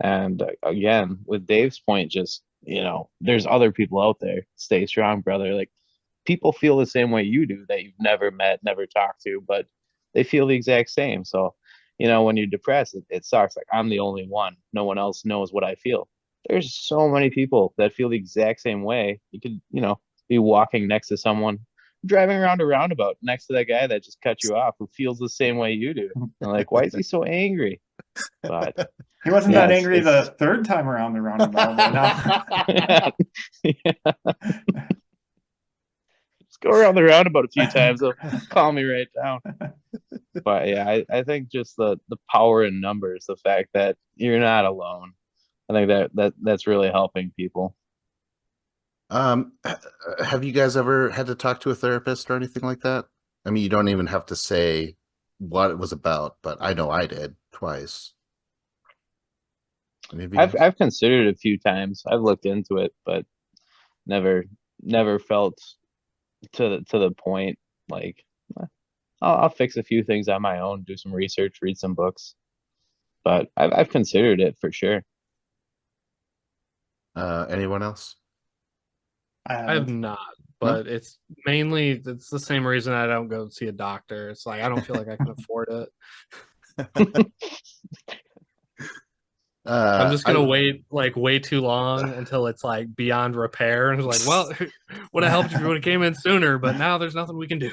Speaker 3: And again, with Dave's point, just, you know, there's other people out there. Stay strong, brother. Like people feel the same way you do that you've never met, never talked to, but they feel the exact same. So, you know, when you're depressed, it sucks. Like I'm the only one. No one else knows what I feel. There's so many people that feel the exact same way. You could, you know, be walking next to someone driving around a roundabout next to that guy that just cut you off who feels the same way you do. And like, why is he so angry? But
Speaker 2: He wasn't
Speaker 3: yeah,
Speaker 2: that angry the third time around the roundabout, but now.
Speaker 3: just go around the roundabout a few times. They'll calm me right down. But yeah, I think just the power in numbers, the fact that you're not alone. I think that's really helping people.
Speaker 1: Have you guys ever had to talk to a therapist or anything like that? I mean, you don't even have to say what it was about, but I know I did twice. Any of you
Speaker 3: I've
Speaker 1: guys?
Speaker 3: I've considered it a few times. I've looked into it, but never never felt to the point like I'll fix a few things on my own, do some research, read some books. But I've considered it for sure.
Speaker 1: Anyone else?
Speaker 2: I
Speaker 4: I have
Speaker 2: haven't.
Speaker 4: not, but it's the same reason I don't go see a doctor. It's like I don't feel like I can afford it. I'm just gonna wait like way too long until it's like beyond repair, and it's like, well, would have helped if you would have came in sooner, but now there's nothing we can do.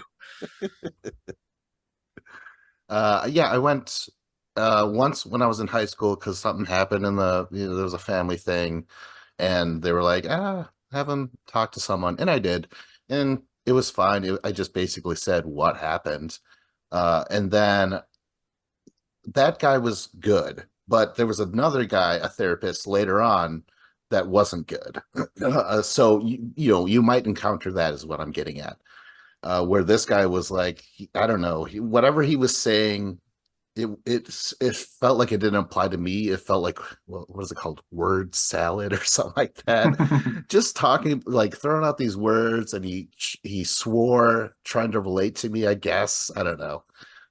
Speaker 1: Yeah, I went once when I was in high school because something happened in there was a family thing, and they were like, have him talk to someone, and I did, and it was fine. I just basically said what happened, and then that guy was good, but there was another guy, a therapist later on, that wasn't good. So you might encounter that is what I'm getting at. Where this guy was like, I don't know, whatever he was saying, it felt like it didn't apply to me. It felt like what is it called, word salad or something like that. Just talking, like throwing out these words, and he swore, trying to relate to me. I guess I don't know.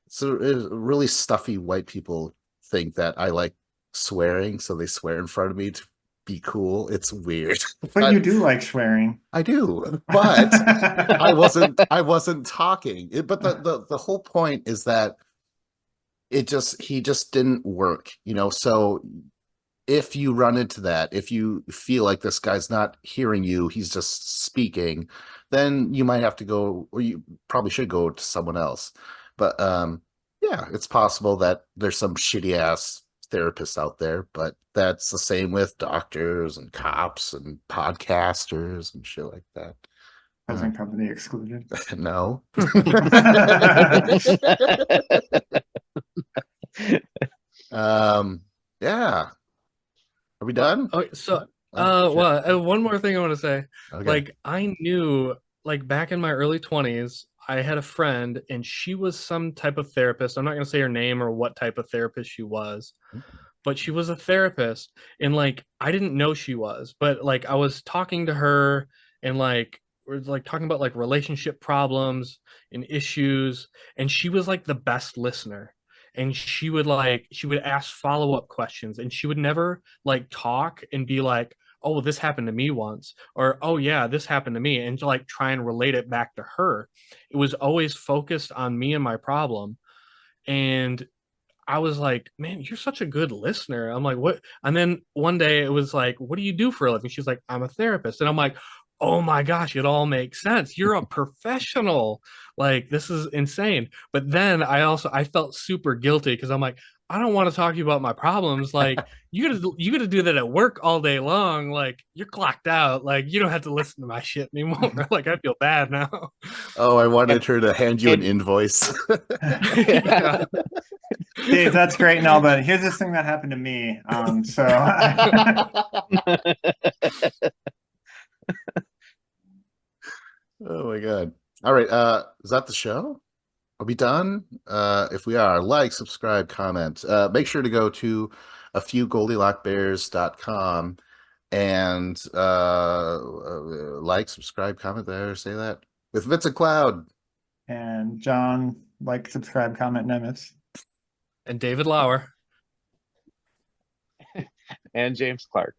Speaker 1: So really stuffy white people think that I like swearing, so they swear in front of me to be cool. It's weird.
Speaker 2: But you do like swearing.
Speaker 1: I do, but I wasn't talking. But the whole point is that he just didn't work, so if you run into that, if you feel like this guy's not hearing you, he's just speaking, then you might have to go, or you probably should go to someone else. But yeah, it's possible that there's some shitty ass therapists out there, but that's the same with doctors and cops and podcasters and shit like that.
Speaker 2: Present company excluded.
Speaker 1: No. Yeah. Are we done?
Speaker 4: Oh, so
Speaker 1: Oh, shit.
Speaker 4: well, one more thing I want to say.
Speaker 1: Okay.
Speaker 4: Like I knew, like back in my early 20s, I had a friend, and she was some type of therapist. I'm not gonna say her name or what type of therapist she was, but she was a therapist, and like I didn't know she was, but like I was talking to her, and like we're like talking about like relationship problems and issues, and she was like the best listener, and she would ask follow-up questions, and she would never like talk and be like, oh well, this happened to me once, or oh yeah, this happened to me, and to like try and relate it back to her. It was always focused on me and my problem. And I was like, man, you're such a good listener. I'm like, what? And then one day it was like, what do you do for a living? She's like, I'm a therapist. And I'm like, oh my gosh, it all makes sense. You're a professional. Like, this is insane. But then I felt super guilty because I'm like, I don't want to talk to you about my problems. Like, you gotta do that at work all day long. Like, you're clocked out. Like, you don't have to listen to my shit anymore. Like, I feel bad now.
Speaker 1: Oh, I wanted her to hand you an invoice.
Speaker 4: Yeah.
Speaker 2: Dave, that's great and all, but here's this thing that happened to me.
Speaker 1: Oh my God. All right. Is that the show? Are we done? If we are, like, subscribe, comment. Make sure to go to afewgoldilockbears.com and like, subscribe, comment there, say that. With Vincent Cloud.
Speaker 2: And John, like, subscribe, comment, Nemes.
Speaker 4: And David Lauer.
Speaker 3: And James Clark.